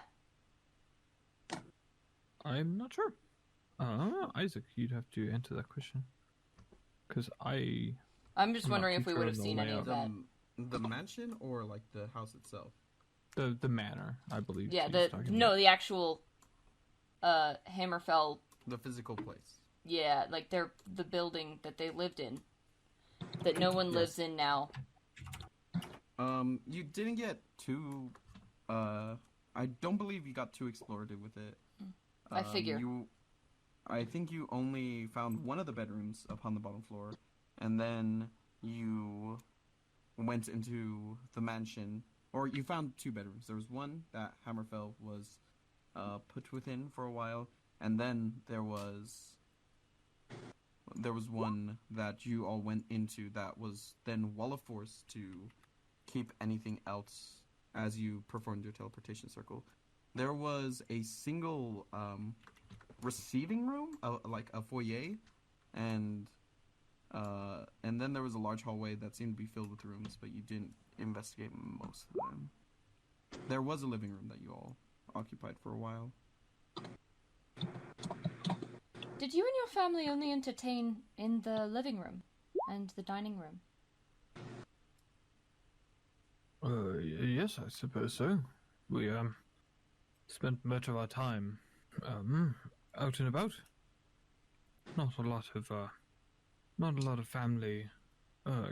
I'm not sure. Isaac, you'd have to answer that question. Because I'm just I'm not wondering too if we sure would on have the seen any of layout. that. The mansion or like the house itself? the manor, I believe. Yeah, he's talking about. the actual Hammerfell. The physical place. Yeah, like the building that they lived in. That no one lives in now. You didn't get too, I don't believe you got too explorative with it. I figure. I think you only found one of the bedrooms up on the bottom floor, and then you went into the mansion, or you found two bedrooms. There was one that Hammerfell was put within for a while, and then there was one that you all went into that was then wall of force to keep anything else as you performed your teleportation circle. There was a single receiving room, like a foyer, and then there was a large hallway that seemed to be filled with rooms, but you didn't investigate most of them. There was a living room that you all occupied for a while. Did you and your family only entertain in the living room and the dining room? Yes, I suppose so. We, spent much of our time, out and about. Not a lot of family,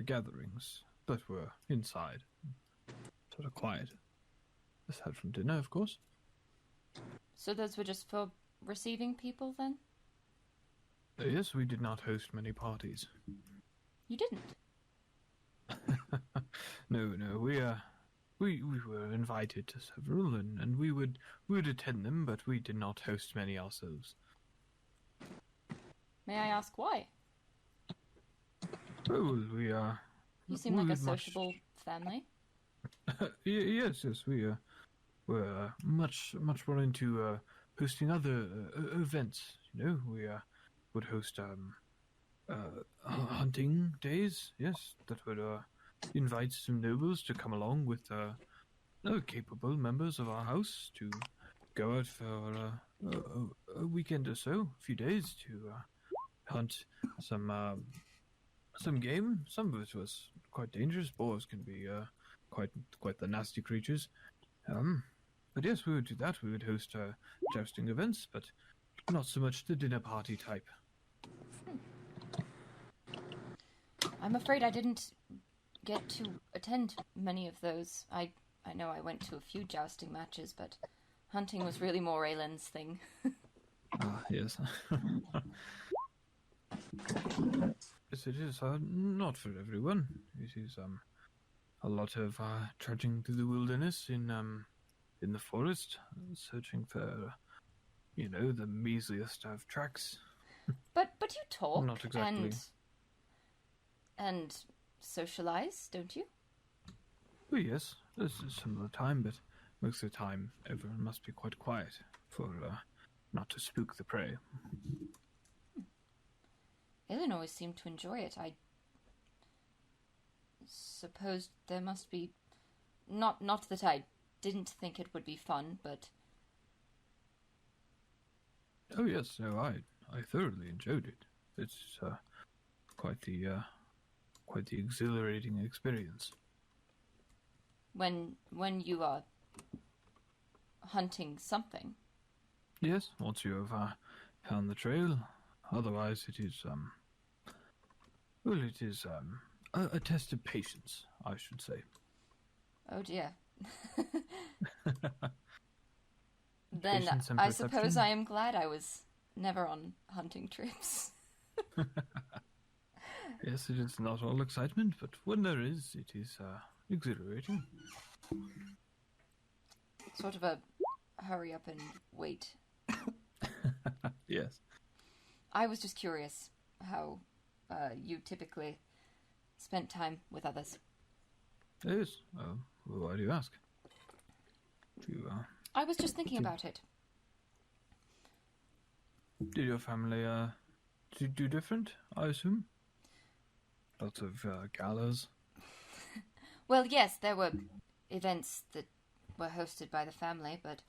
gatherings, but we're inside. Sort of quiet. Aside from dinner, of course. So those were just for receiving people, then? Yes, we did not host many parties. You didn't? No, we were invited to several, and we would attend them, but we did not host many ourselves. May I ask why? Oh, You seem like a sociable family. Yes, we were much more into hosting other events. You know, we would host hunting days. Yes, that would invite some nobles to come along with capable members of our house to go out for a weekend or so, a few days to hunt some game. Some of it was quite dangerous. Boars can be quite the nasty creatures. But yes, we would do that. We would host jousting events, but not so much the dinner party type. I'm afraid I didn't get to attend many of those. I know I went to a few jousting matches, but hunting was really more Aylin's thing. Yes. Yes, it is not for everyone. It is a lot of trudging through the wilderness in the forest, searching for, the measliest of tracks. But you talk Not exactly. and socialize, don't you? Oh yes, there's some of the time, but most of the time everyone must be quite quiet for not to spook the prey. Aylin always seemed to enjoy it. I suppose there must be... Not that I didn't think it would be fun, but... Oh yes, no, I thoroughly enjoyed it. It's quite the exhilarating experience. When you are hunting something. Yes, once you have found the trail. Otherwise, it is a test of patience, I should say. Oh dear. Then Patience and I suppose perception. I am glad I was never on hunting trips. Yes, it is not all excitement, but when there is, it is exhilarating. Sort of a hurry up and wait. Yes. I was just curious how you typically spent time with others. Yes. Why do you ask? I was just thinking about it. Did your family do different, I assume? Lots of galas. Well, yes, there were events that were hosted by the family, but,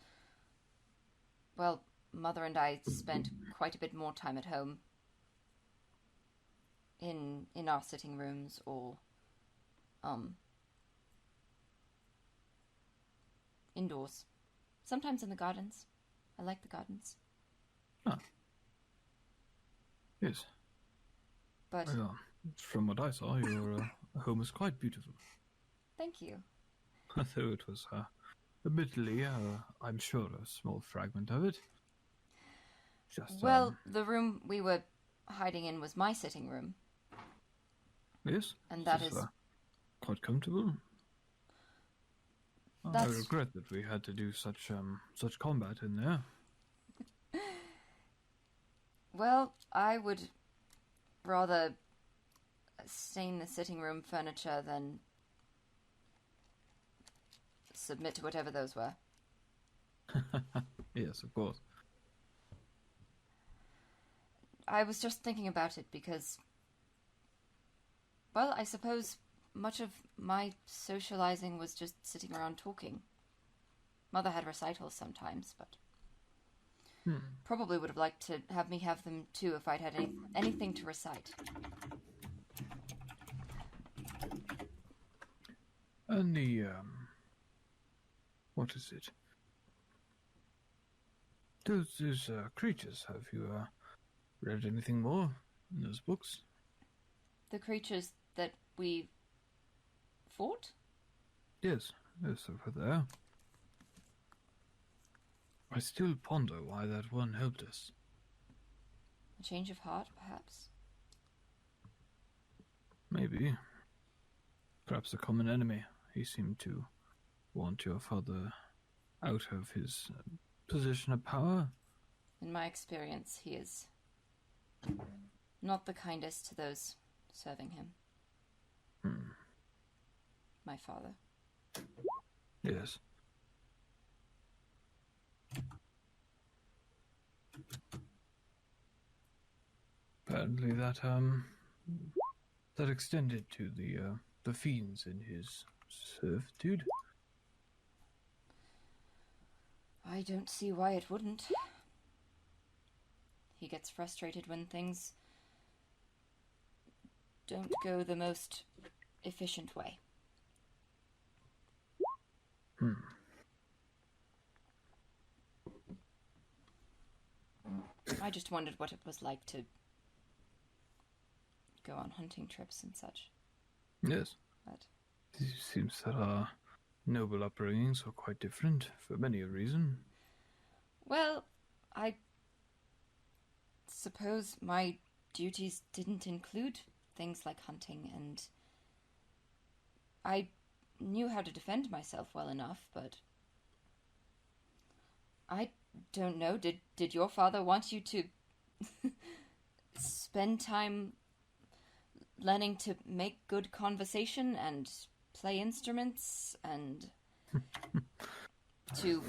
well, Mother and I spent quite a bit more time at home in our sitting rooms or indoors. Sometimes in the gardens. I like the gardens. Ah. Yes. But From what I saw, your home is quite beautiful. thank you. Though it was, admittedly, I'm sure a small fragment of it. Just, Well, the room we were hiding in was my sitting room. Yes. And that this is... quite comfortable. I That's... regret that we had to do such combat in there. Well, I would rather stain the sitting room furniture than submit to whatever those were. Yes, of course. I was just thinking about it because, well, I suppose much of my socializing was just sitting around talking. Mother had recitals sometimes, but probably would have liked to have me have them too if I'd had anything to recite. And the, what is it? Those creatures, have you, read anything more in those books? The creatures that we fought? Yes, over there. I still ponder why that one helped us. A change of heart, perhaps? Maybe. Perhaps a common enemy. He seemed to want your father out of his position of power. In my experience, he is not the kindest to those serving him. My father. Yes. Apparently that extended to the fiends in his servitude. I don't see why it wouldn't. He gets frustrated when things don't go the most efficient way. I just wondered what it was like to go on hunting trips and such. Yes. But It seems that our noble upbringings were quite different for many a reason. well, I suppose my duties didn't include things like hunting, and I knew how to defend myself well enough, but I don't know. Did your father want you to spend time learning to make good conversation and play instruments and to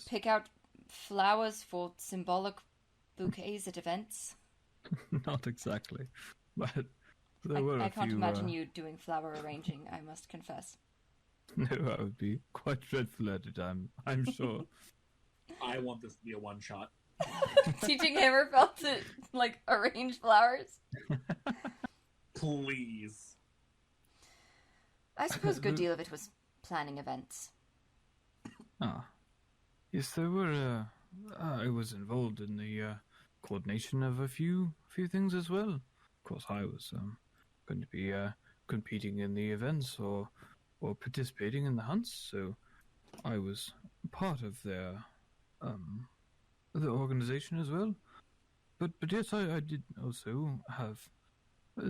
pick out flowers for symbolic bouquets at events? Not exactly, but there were I a can't few, imagine you doing flower arranging, I must confess. No, I would be quite dreadful at it, I'm sure. I want this to be a one-shot. Teaching Hammerfell to, like, arrange flowers? Please. I suppose a good deal of it was planning events. Yes, there were, I was involved in the, coordination of a few things as well. Of course, I was, going to be, competing in the events or participating in the hunts, so I was part of their organization as well. But yes, I did also have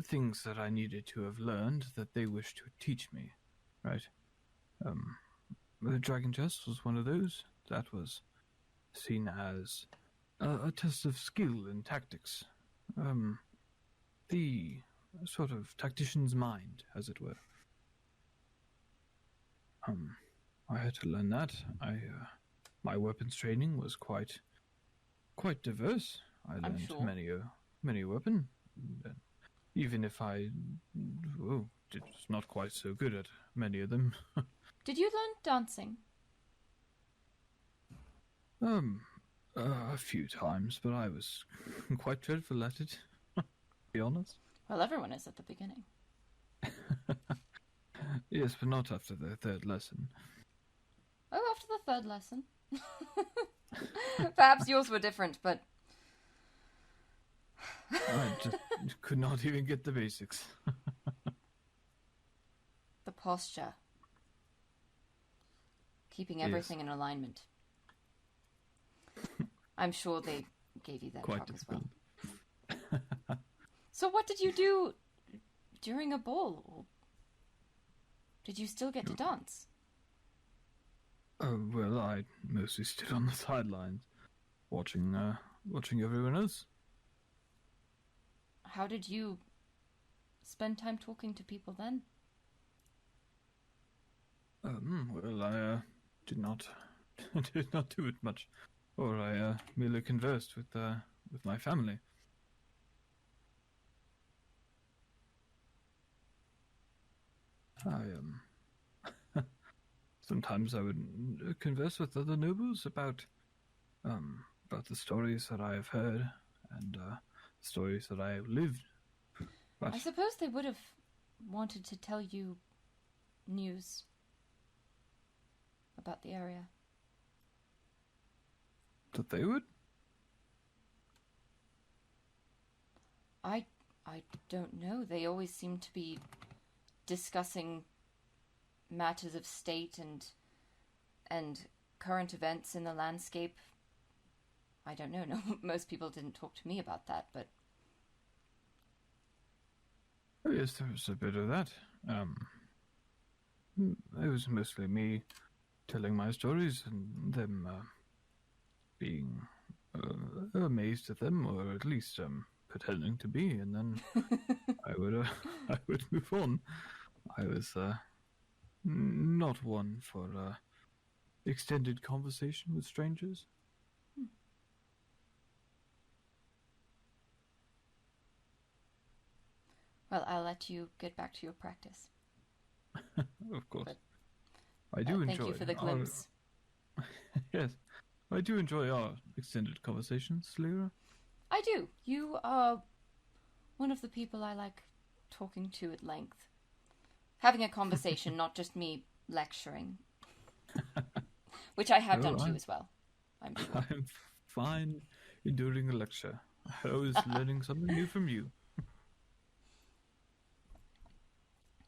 things that I needed to have learned that they wished to teach me, right? The Dragon Chest was one of those. That was seen as a test of skill and tactics. The sort of tactician's mind, as it were. I had to learn that. My weapons training was quite diverse. I learned sure. many a weapon. Even if I was not quite so good at many of them. Did you learn dancing? A few times, but I was quite dreadful at it, to be honest. Well, everyone is at the beginning. Yes, but not after the third lesson. Oh, after the third lesson. Perhaps yours were different, but I just could not even get the basics. The posture. Keeping Yes. everything in alignment. I'm sure they gave you that Quite talk as well. difficult. So what did you do during a ball? Or did you still get to dance? Well, I mostly stood on the sidelines, watching everyone else. How did you spend time talking to people then? Well, I did not did not do it much, or I merely conversed with my family. I sometimes I would converse with other nobles about the stories that I have heard and stories that I have lived. But I suppose they would have wanted to tell you news about the area. that they would. I don't know. They always seem to be discussing matters of state and current events in the landscape. I don't know. No, most people didn't talk to me about that, but Oh yes, there was a bit of that. It was mostly me telling my stories and them being amazed at them, or at least pretending to be, and then I would move on. I was not one for extended conversation with strangers. well, I'll let you get back to your practice. Of course, But, I do enjoy. Thank you for the our- glimpse. Yes, I do enjoy our extended conversations, Silyra. I do. You are one of the people I like talking to at length. Having a conversation, not just me lecturing. Which I have Oh, done I- too as well. I'm sure. I'm fine enduring a lecture. I was learning something new from you.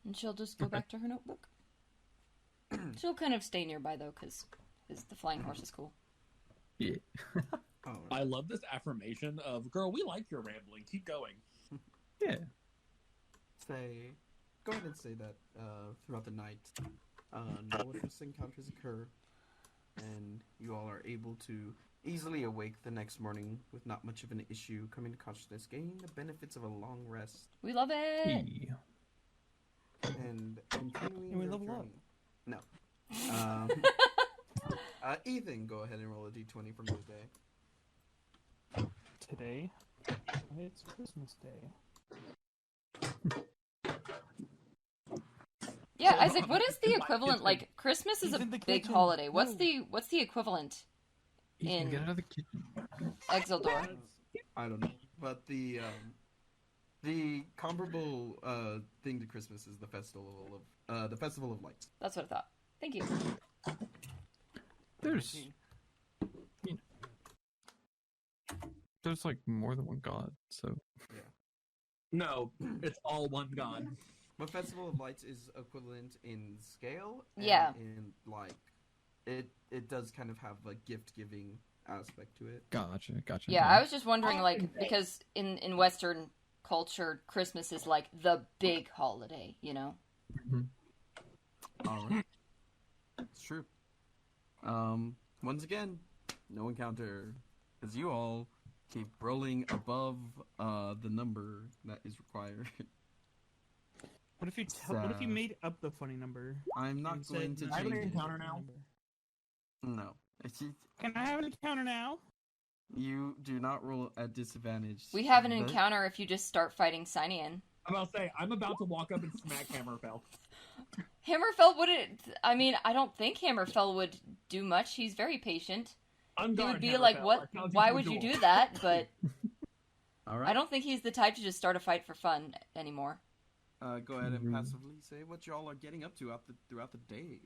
And she'll just go back to her notebook. She'll kind of stay nearby though, because the flying horse is cool. Yeah. Oh, I love this affirmation of, girl, we like your rambling. Keep going. Yeah. go ahead and say that throughout the night, no adverse encounters occur, and you all are able to easily awake the next morning with not much of an issue, coming to consciousness, gaining the benefits of a long rest, We love it! Hey. and continuing And we your level up. journey. No. Ethan, go ahead and roll a d20 from your day. Today, it's Christmas Day. Yeah, Isaac, what is the equivalent? Like, Christmas is He's a in the big kitchen. holiday. What's No. the equivalent Ethan, in get out of the kitchen. Exildor? I don't know, but the comparable thing to Christmas is the festival of lights. That's what I thought. Thank you. There's, you know, there's like more than one god, so No, it's all one god. But Festival of Lights is equivalent in scale. And Yeah. in like, it does kind of have a gift giving aspect to it. gotcha. Yeah, I was just wondering, like, because in Western culture, Christmas is like the big holiday, you know? All right, it's true. Once again, no encounter, as you all keep rolling above the number that is required. What if you what if you made up the funny number? I'm not and going said to I have an change it. encounter now. No, Can I have an encounter now? you do not roll at disadvantage. We have an but- encounter if you just start fighting Sihnion. I'm about to say, I'm about to walk up and smack Hammerfell. Hammerfell wouldn't... I mean, I don't think Hammerfell would do much. He's very patient. I'm He done, would be Hammerfell. like, I what? challenge Why to a would you duel. do that? But All right. I don't think he's the type to just start a fight for fun anymore. Go ahead and passively say what y'all are getting up to throughout the day.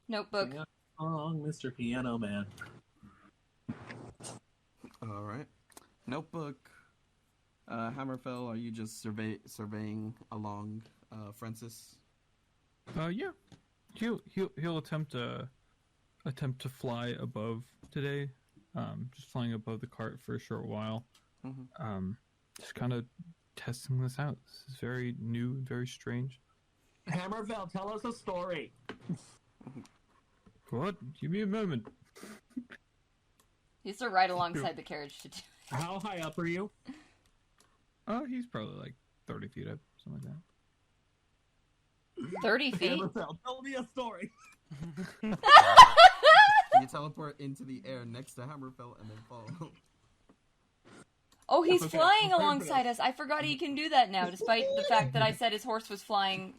Notebook. Sing a song, Mr. Piano Man. All right. Notebook. Hammerfell, are you just surveying along Francis? Yeah. He'll attempt to fly above today. Just flying above the cart for a short while. Mm-hmm. Just kind of testing this out. This is very new and very strange. Hammerfell, tell us a story. What? Give me a moment. He's to ride alongside the carriage to do. How high up are you? He's probably like 30 feet up, something like that. 30 feet? Hammerfell, tell me a story. You teleport into the air next to Hammerfell and then fall. Oh, he's Okay, flying I'm alongside us. I forgot he can do that now, despite the fact that I said his horse was flying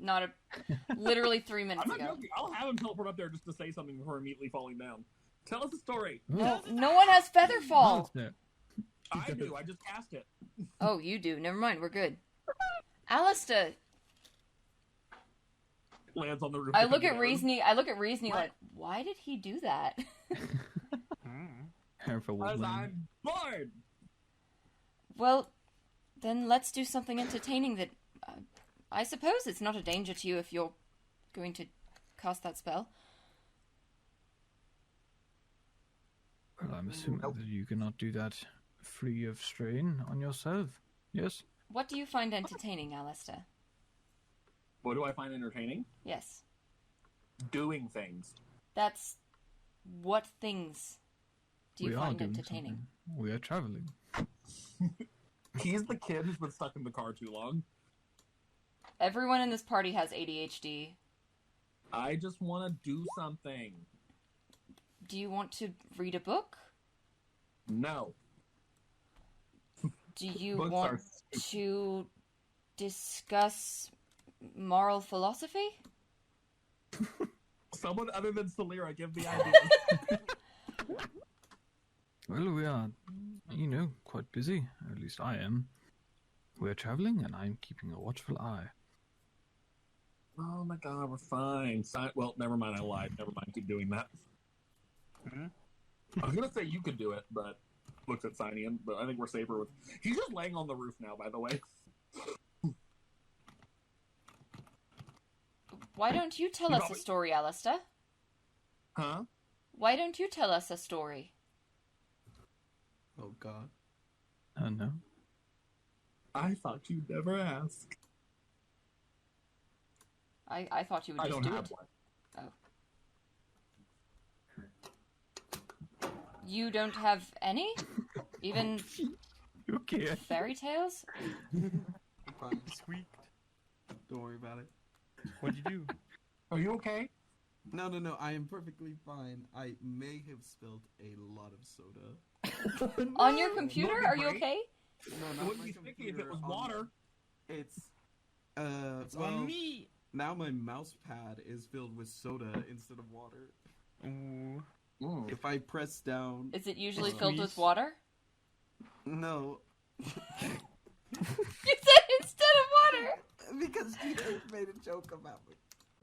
literally 3 minutes I'm not ago. joking. I'll have him teleport up there just to say something before immediately falling down. Tell us a story. No one has feather fall. Yeah. I do. I just cast it. Oh, you do. Never mind. We're good. Alastair. Lands on the roof. I look at Reasoning like, why did he do that? Because I'm bored. Well, then let's do something entertaining that... I suppose it's not a danger to you if you're going to cast that spell. Well, I'm assuming that you cannot do that free of strain on yourself. Yes? What do you find entertaining, Alastair? What do I find entertaining? Yes. Doing things. That's... What things do you We are find doing entertaining? something. We are traveling. He's the kid who's been stuck in the car too long. Everyone in this party has ADHD. I just want to do something. Do you want to read a book? No. Do you Books want are to discuss moral philosophy? Someone other than Silyra, give me ideas. Well, we are, quite busy. At least I am. We are traveling, and I'm keeping a watchful eye. Oh my god, we're fine. Well, never mind, I lied. Never mind, keep doing that. I was gonna say you could do it, but looked at Sihnion, but I think we're safer with... He's just laying on the roof now, by the way. Why don't you tell us a story, Alastair? Huh? Why don't you tell us a story? Oh god. No. I thought you'd never ask. I thought you would I just don't do have it. one. Oh. You don't have any? Even Okay. fairy tales? Fine. Squeaked. Don't worry about it. What'd you do? Are you okay? No, I am perfectly fine. I may have spilled a lot of soda. On your computer? Look, Are you break. okay? No, It not wouldn't my be sticky if computer, it was on- water. It's It's well, on me. now my mouse pad is filled with soda instead of water. Ooh. If I press down, Is it usually Squeeze. filled with water? no, You said instead of water! because you made a joke about me.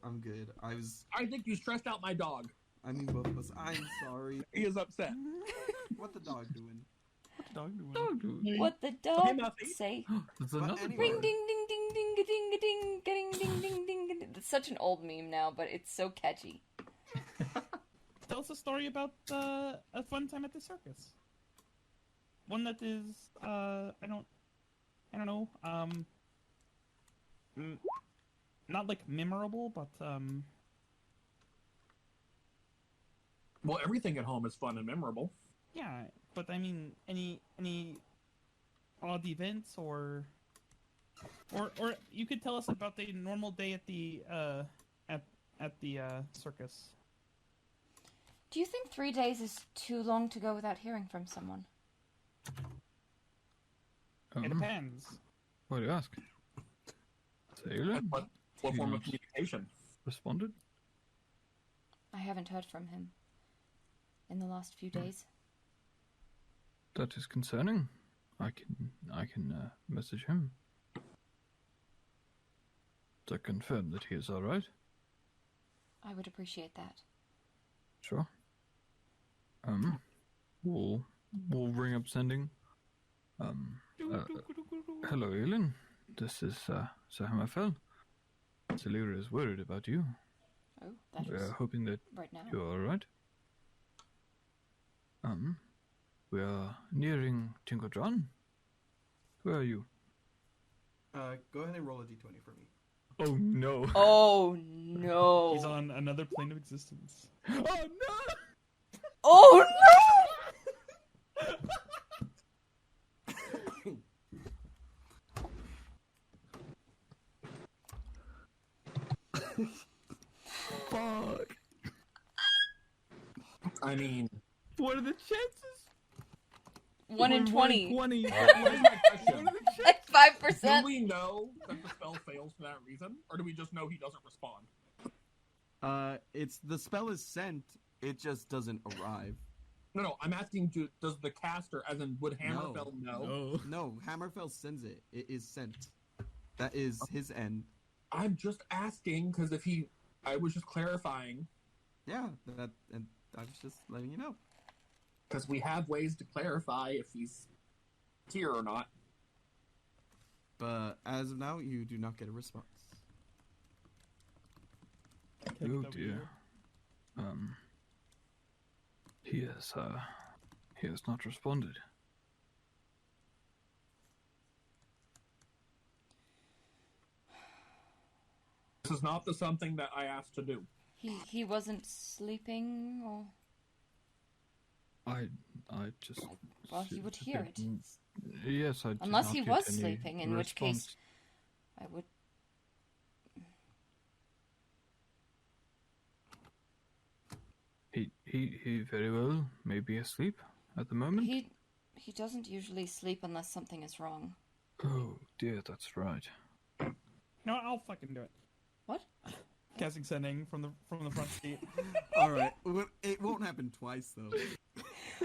I'm good. I think you stressed out my dog. I mean, both of us. I'm sorry. He is upset. What the dog doing? What the dog doing? Dog do. What the dog Muffy. say? That's But another anyway. Ring bird. ding ding ding ding ding ding ding ding ding ding ding. It's such an old meme now, but it's so catchy. Tell us a story about a fun time at the circus. One that is I don't know, not like memorable, but Well, everything at home is fun and memorable. yeah. But I mean, any odd events or you could tell us about the normal day at the circus. Do you think 3 days is too long to go without hearing from someone? It depends. Why do you ask? Sailor What form of communication? responded. I haven't heard from him in the last few days. That is concerning. I can message him to confirm that he is all right. I would appreciate that. Sure. We'll ring up sending Hello, Elin. This is Sir Hammerfell. Silyra is worried about you. Oh, that We is are hoping that right now. you're all right. We are nearing Tinkodran. Where are you? Go ahead and roll a d20 for me. Oh no! Oh no! He's on another plane of existence. Oh no! Oh Fuck! I mean, What are the chances? no! 1 in 20. 20. here's my question. Like Do 5%. we know that the spell fails for that reason, or do we just know he doesn't respond? It's the spell is sent. It just doesn't arrive. No, I'm asking, does the caster, as in, would Hammerfell know? No, Hammerfell sends it. It is sent. That is his end. I'm just asking, because I was just clarifying, Yeah, and I was just letting you know. because we have ways to clarify if he's here or not. But as of now, you do not get a response. Oh dear. He has not responded. This is not something that I asked to do. He wasn't sleeping, or I just. well, he would hear it. Yes, I. Did Unless not he get was any sleeping, in which case response. I would. He very well may be asleep at the moment. He doesn't usually sleep unless something is wrong. Oh dear, that's right. No, I'll fucking do it. What? Casting sending from the front seat. All right, it won't happen twice though.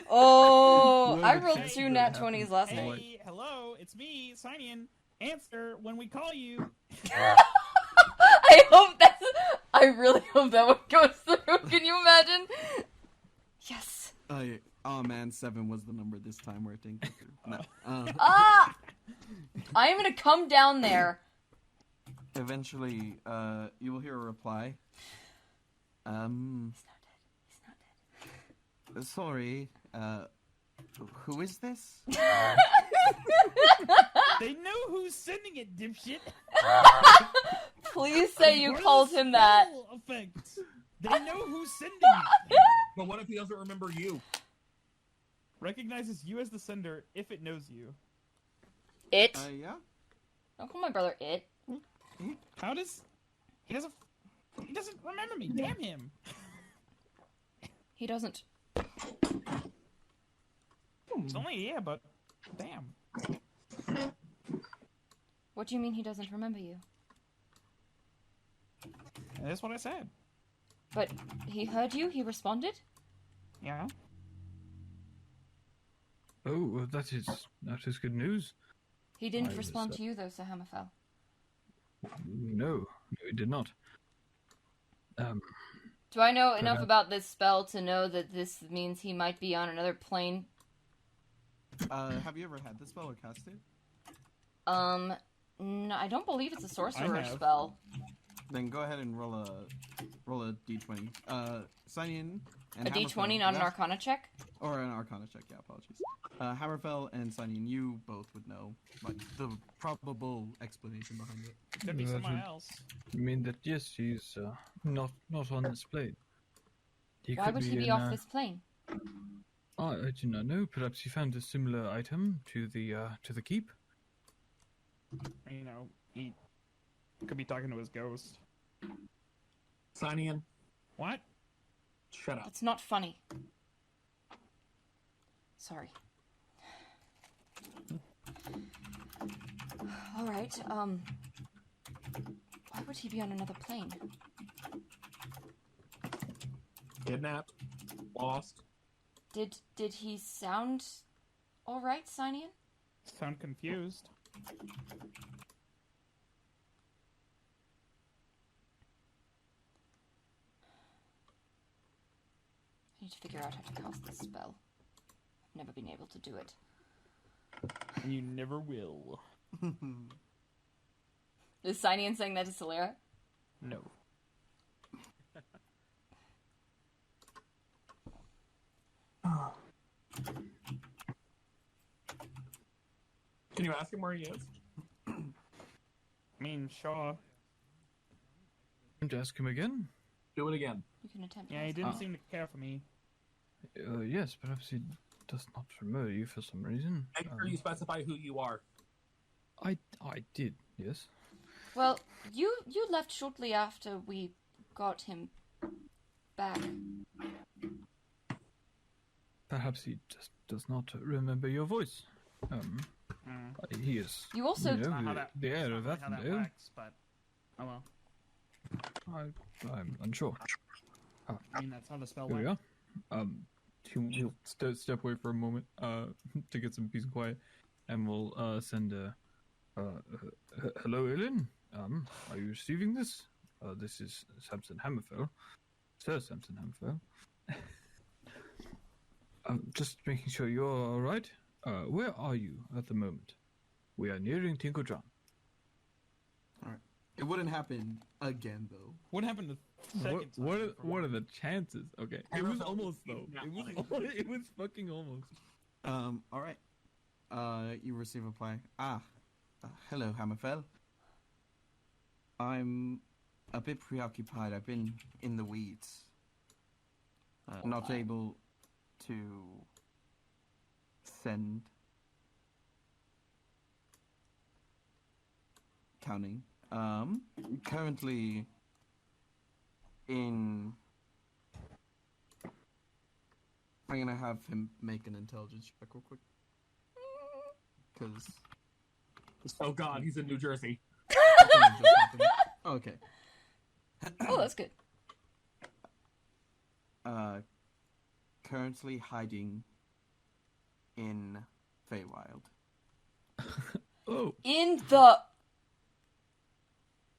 Oh, Well, I the rolled chances 2 that nat happen- 20s last night. Hey, hello, it's me, Silyra. Answer when we call you. I really hope that one goes through. Can you imagine? Yes. Oh man, 7 was the number this time where it didn't go through. No. Ah! I'm gonna come down there. Eventually, you will hear a reply. He's not dead. He's not dead. Sorry, who is this? They know who's sending it, dipshit. Please say you What are called the him that. spell effects? They know who's sending it. But what if he doesn't remember you? Recognizes you as the sender if it knows you. It. Yeah? Don't call my brother it. How does he doesn't remember me? Damn him. He doesn't. It's only yeah, but damn. What do you mean he doesn't remember you? That's what I said. But he heard you? He responded? Yeah. Oh, well, that is good news. He didn't I respond was, to you though, Sir Hammerfell. No, he did not. Do I know enough Perhaps. about this spell to know that this means he might be on another plane? Have you ever had this spell or cast it? No, I don't believe it's a sorcerer have. spell. Then go ahead and roll a d20. Sihnion and A d20, Hammerfell, not an that- arcana check? Or an arcana check, yeah, apologies. Hammerfell and Sihnion, you both would know like the probable explanation behind it. Could be That someone would- else. I mean that yes, he's not on this plane. Why could would he be in, off this plane? I do not know. Perhaps he found a similar item to the keep. You know, he could be talking to his ghost. Sinyon, What? shut up. It's not funny. Sorry. Alright, why would he be on another plane? Kidnapped, lost. Did he sound alright, Sihnion? Sound confused. I need to figure out how to cast this spell. I've never been able to do it. And you never will. Is Sihnion saying that to Silyra? No. Can you ask him where he is? I mean, sure. To ask him again? Do it again. You can attempt. Yeah, he didn't seem to care for me. Yes, perhaps he does not remember you for some reason. Make sure you specify who you are. I did, yes. Well, you left shortly after we got him back. Perhaps he just does not remember your voice. He is. You also the heir of how that Athendale. works, but oh well. I'm unsure. I mean, that's how the spell Here we works. are. He'll step away for a moment to get some peace and quiet, and we'll send a hello, Ellen. Are you receiving this? This is Samson Hammerfell, Sir Samson Hammerfell. Just making sure you're all right. Where are you at the moment? We are nearing Tinkodran. Alright. It wouldn't happen again, though. What happened to second time? What are the chances? Okay, it was almost though. It was fucking almost. Alright. You receive a reply. Hello, Hammerfell. I'm a bit preoccupied. I've been in the weeds. Not able to send. Counting. Currently in. I'm gonna have him make an intelligence check real quick. Because. Oh god, he's in New Jersey. Okay. Oh, that's good. Currently hiding in Feywild. Oh. In the...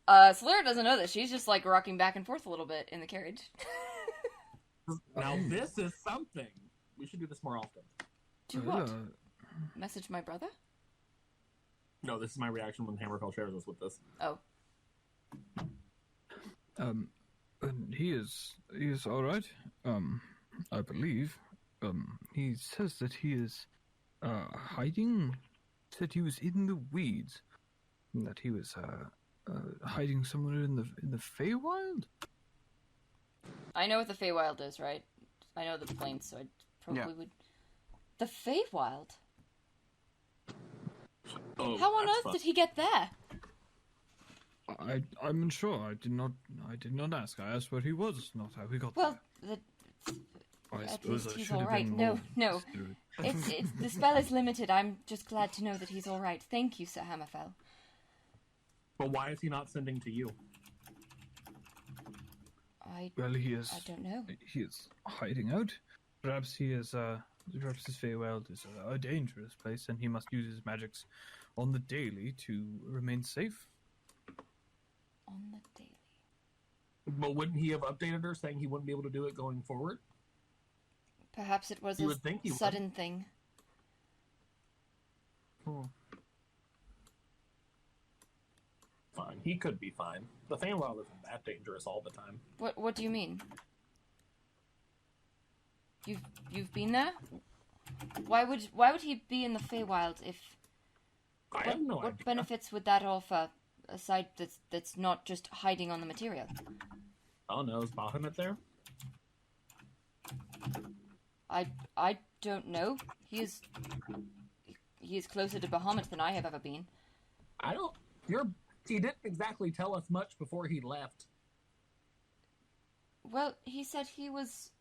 Silyra doesn't know this. She's just, like, rocking back and forth a little bit in the carriage. Now this is something. We should do this more often. Do what? Message my brother? No, this is my reaction when Hammerfell shares us with this. Oh. And he is all right. I believe. He says that he is hiding. Said he was in the weeds. And that he was hiding somewhere in the Feywild. I know what the Feywild is, right? I know the plains, so I probably would... The Feywild? Oh, How on earth did he get there? I'm unsure. I did not ask. I asked where he was, not how he got Well, there. I at suppose least I he's should have alright. been No, more no. considerate. The spell is limited. I'm just glad to know that he's alright. Thank you, Sir Hammerfell. But why is he not sending to you? Well, he is. I don't know. He is hiding out. Perhaps he is. Perhaps his Feywild is a dangerous place, and he must use his magics on the daily to remain safe. On the daily. But wouldn't he have updated her saying he wouldn't be able to do it going forward? Perhaps it was You a would think he would. sudden thing. Fine. He could be fine. The Feywild isn't that dangerous all the time. What do you mean? You've been there? Why would he be in the Feywild if... I have no what idea. benefits would that offer, aside that's not just hiding on the material? Oh no, is Bahamut there? I don't know. He is closer to Bahamut than I have ever been. He didn't exactly tell us much before he left. Well, he said he was...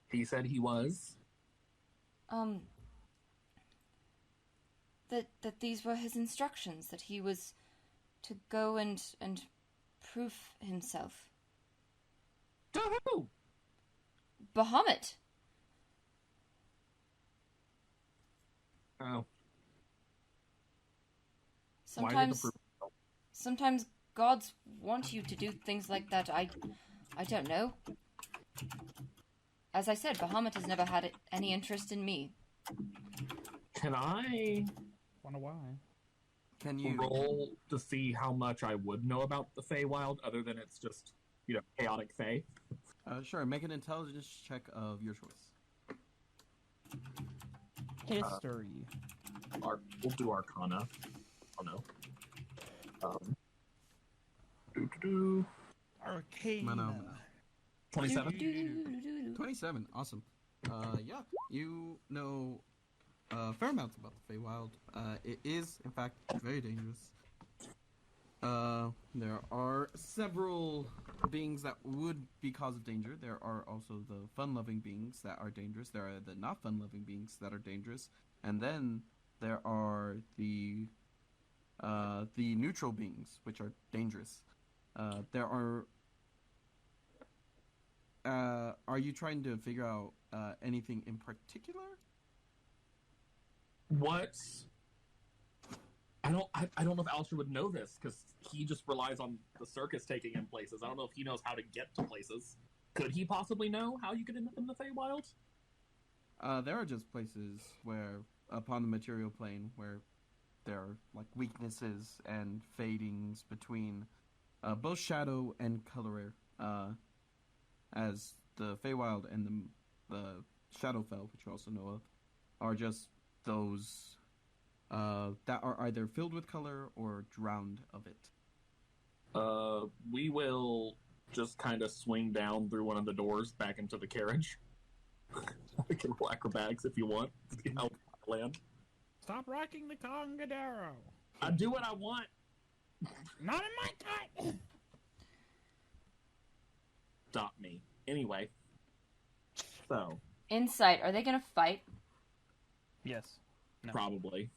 He said he was. That these were his instructions, that he was to go and prove himself. To who? Bahamut! Oh. Sometimes gods want you to do things like that. I don't know. As I said, Bahamut has never had any interest in me. Can I Wonder why. Can you roll to see how much I would know about the Feywild, other than it's just, chaotic Fey? Sure, make an intelligence check of your choice. History. We'll do Arcana. Oh no. Arcana. 27? 27, awesome. Yeah, you know a fair amount about the Feywild. It is, in fact, very dangerous. There are several beings that would be cause of danger. There are also the fun-loving beings that are dangerous. There are the not fun-loving beings that are dangerous. And then there are the neutral beings, which are dangerous. Are you trying to figure out anything in particular? What? I don't know if Alastair would know this, because he just relies on the circus taking him places. I don't know if he knows how to get to places. Could he possibly know how you get in the Feywild? There are just places where, upon the material plane, where there are like weaknesses and fadings between both shadow and color, as the Feywild and the Shadowfell, which you also know of, are just those that are either filled with color or drowned of it. We will just kind of swing down through one of the doors back into the carriage. We can roll acrobatics if you want. See how I land. Stop rocking the Congadero. I do what I want. Not in my time. Stop me. Anyway. So. Insight. Are they gonna fight? Yes. No. Probably.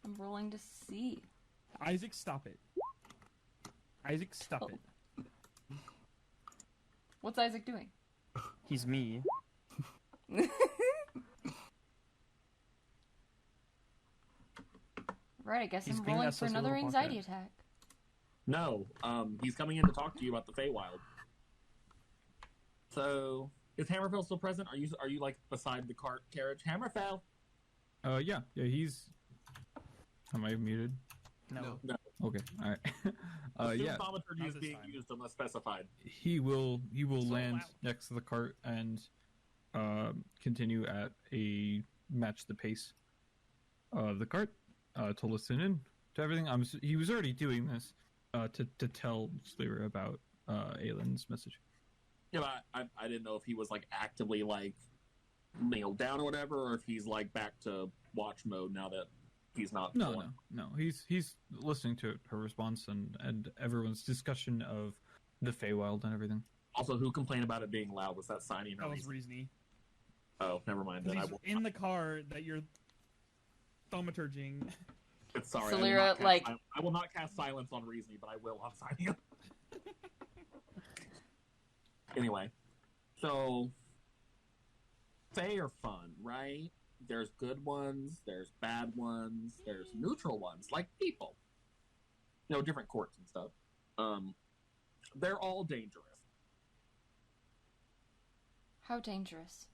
I'm rolling to see. Isaac, stop it. Isaac, stop it. What's Isaac doing? He's me. Right, I guess He's I'm being rolling that for another sociopath anxiety guy. attack. No. He's coming in to talk to you about the Feywild. So, is Hammerfell still present? Are you like beside the carriage? Hammerfell? Yeah, he's... Am I muted? No. Okay, alright. Assume Yeah, thaumaturgy Not is this being time. used unless specified. he will So land loud. next to the cart and continue at a match the pace of the cart to listen in to everything. He was already doing this to tell Silyra about Aylin's message. Yeah, but I didn't know if he was like actively like nailed down or whatever, or if he's like back to watch mode now that he's not. No. He's listening to her response and everyone's discussion of the Feywild and everything. Also, who complained about it being loud? Was that Signing? That was Reesney. Oh, never mind. Then I He's will. in the car that you're thaumaturging. Sorry, Silyra, I will not cast silence on Reesney, but I will on Signing. Anyway, so Fae are fun, right? There's good ones, there's bad ones, there's neutral ones, like people. Different courts and stuff. They're all dangerous. How dangerous?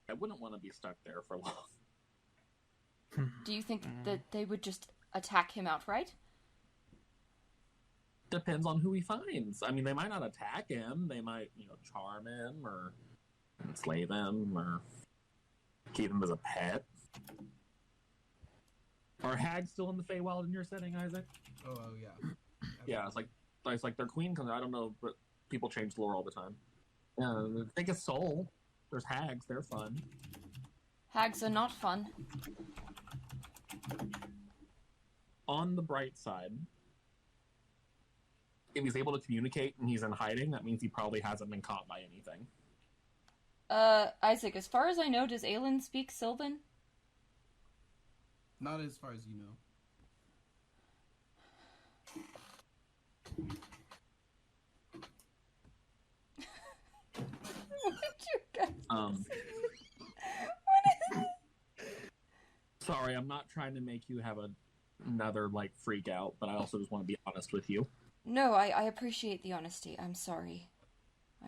I wouldn't want to be stuck there for long. Do you think that they would just attack him outright? Depends on who he finds. I mean, they might not attack him. They might, charm him or enslave him or keep him as a pet. Are hags still in the Feywild in your setting, Isaac? Oh, yeah. Yeah, it's like their queen comes. I don't know, but people change lore all the time. Yeah, think of Soul. There's hags. They're fun. Hags are not fun. On the bright side, if he's able to communicate and he's in hiding, that means he probably hasn't been caught by anything. Isaac, as far as I know, does Aylin speak Sylvan? Not as far as you know. What did you guys What is it? Sorry, I'm not trying to make you have another freak out, but I also just want to be honest with you. No, I appreciate the honesty. I'm sorry.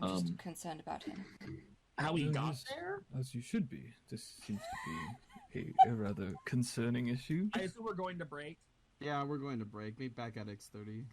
I'm just concerned about him. How he Well, got yes, there? As you should be. This seems to be a rather concerning issue. I assume we're going to break. Yeah, we're going to break. Meet back at X30.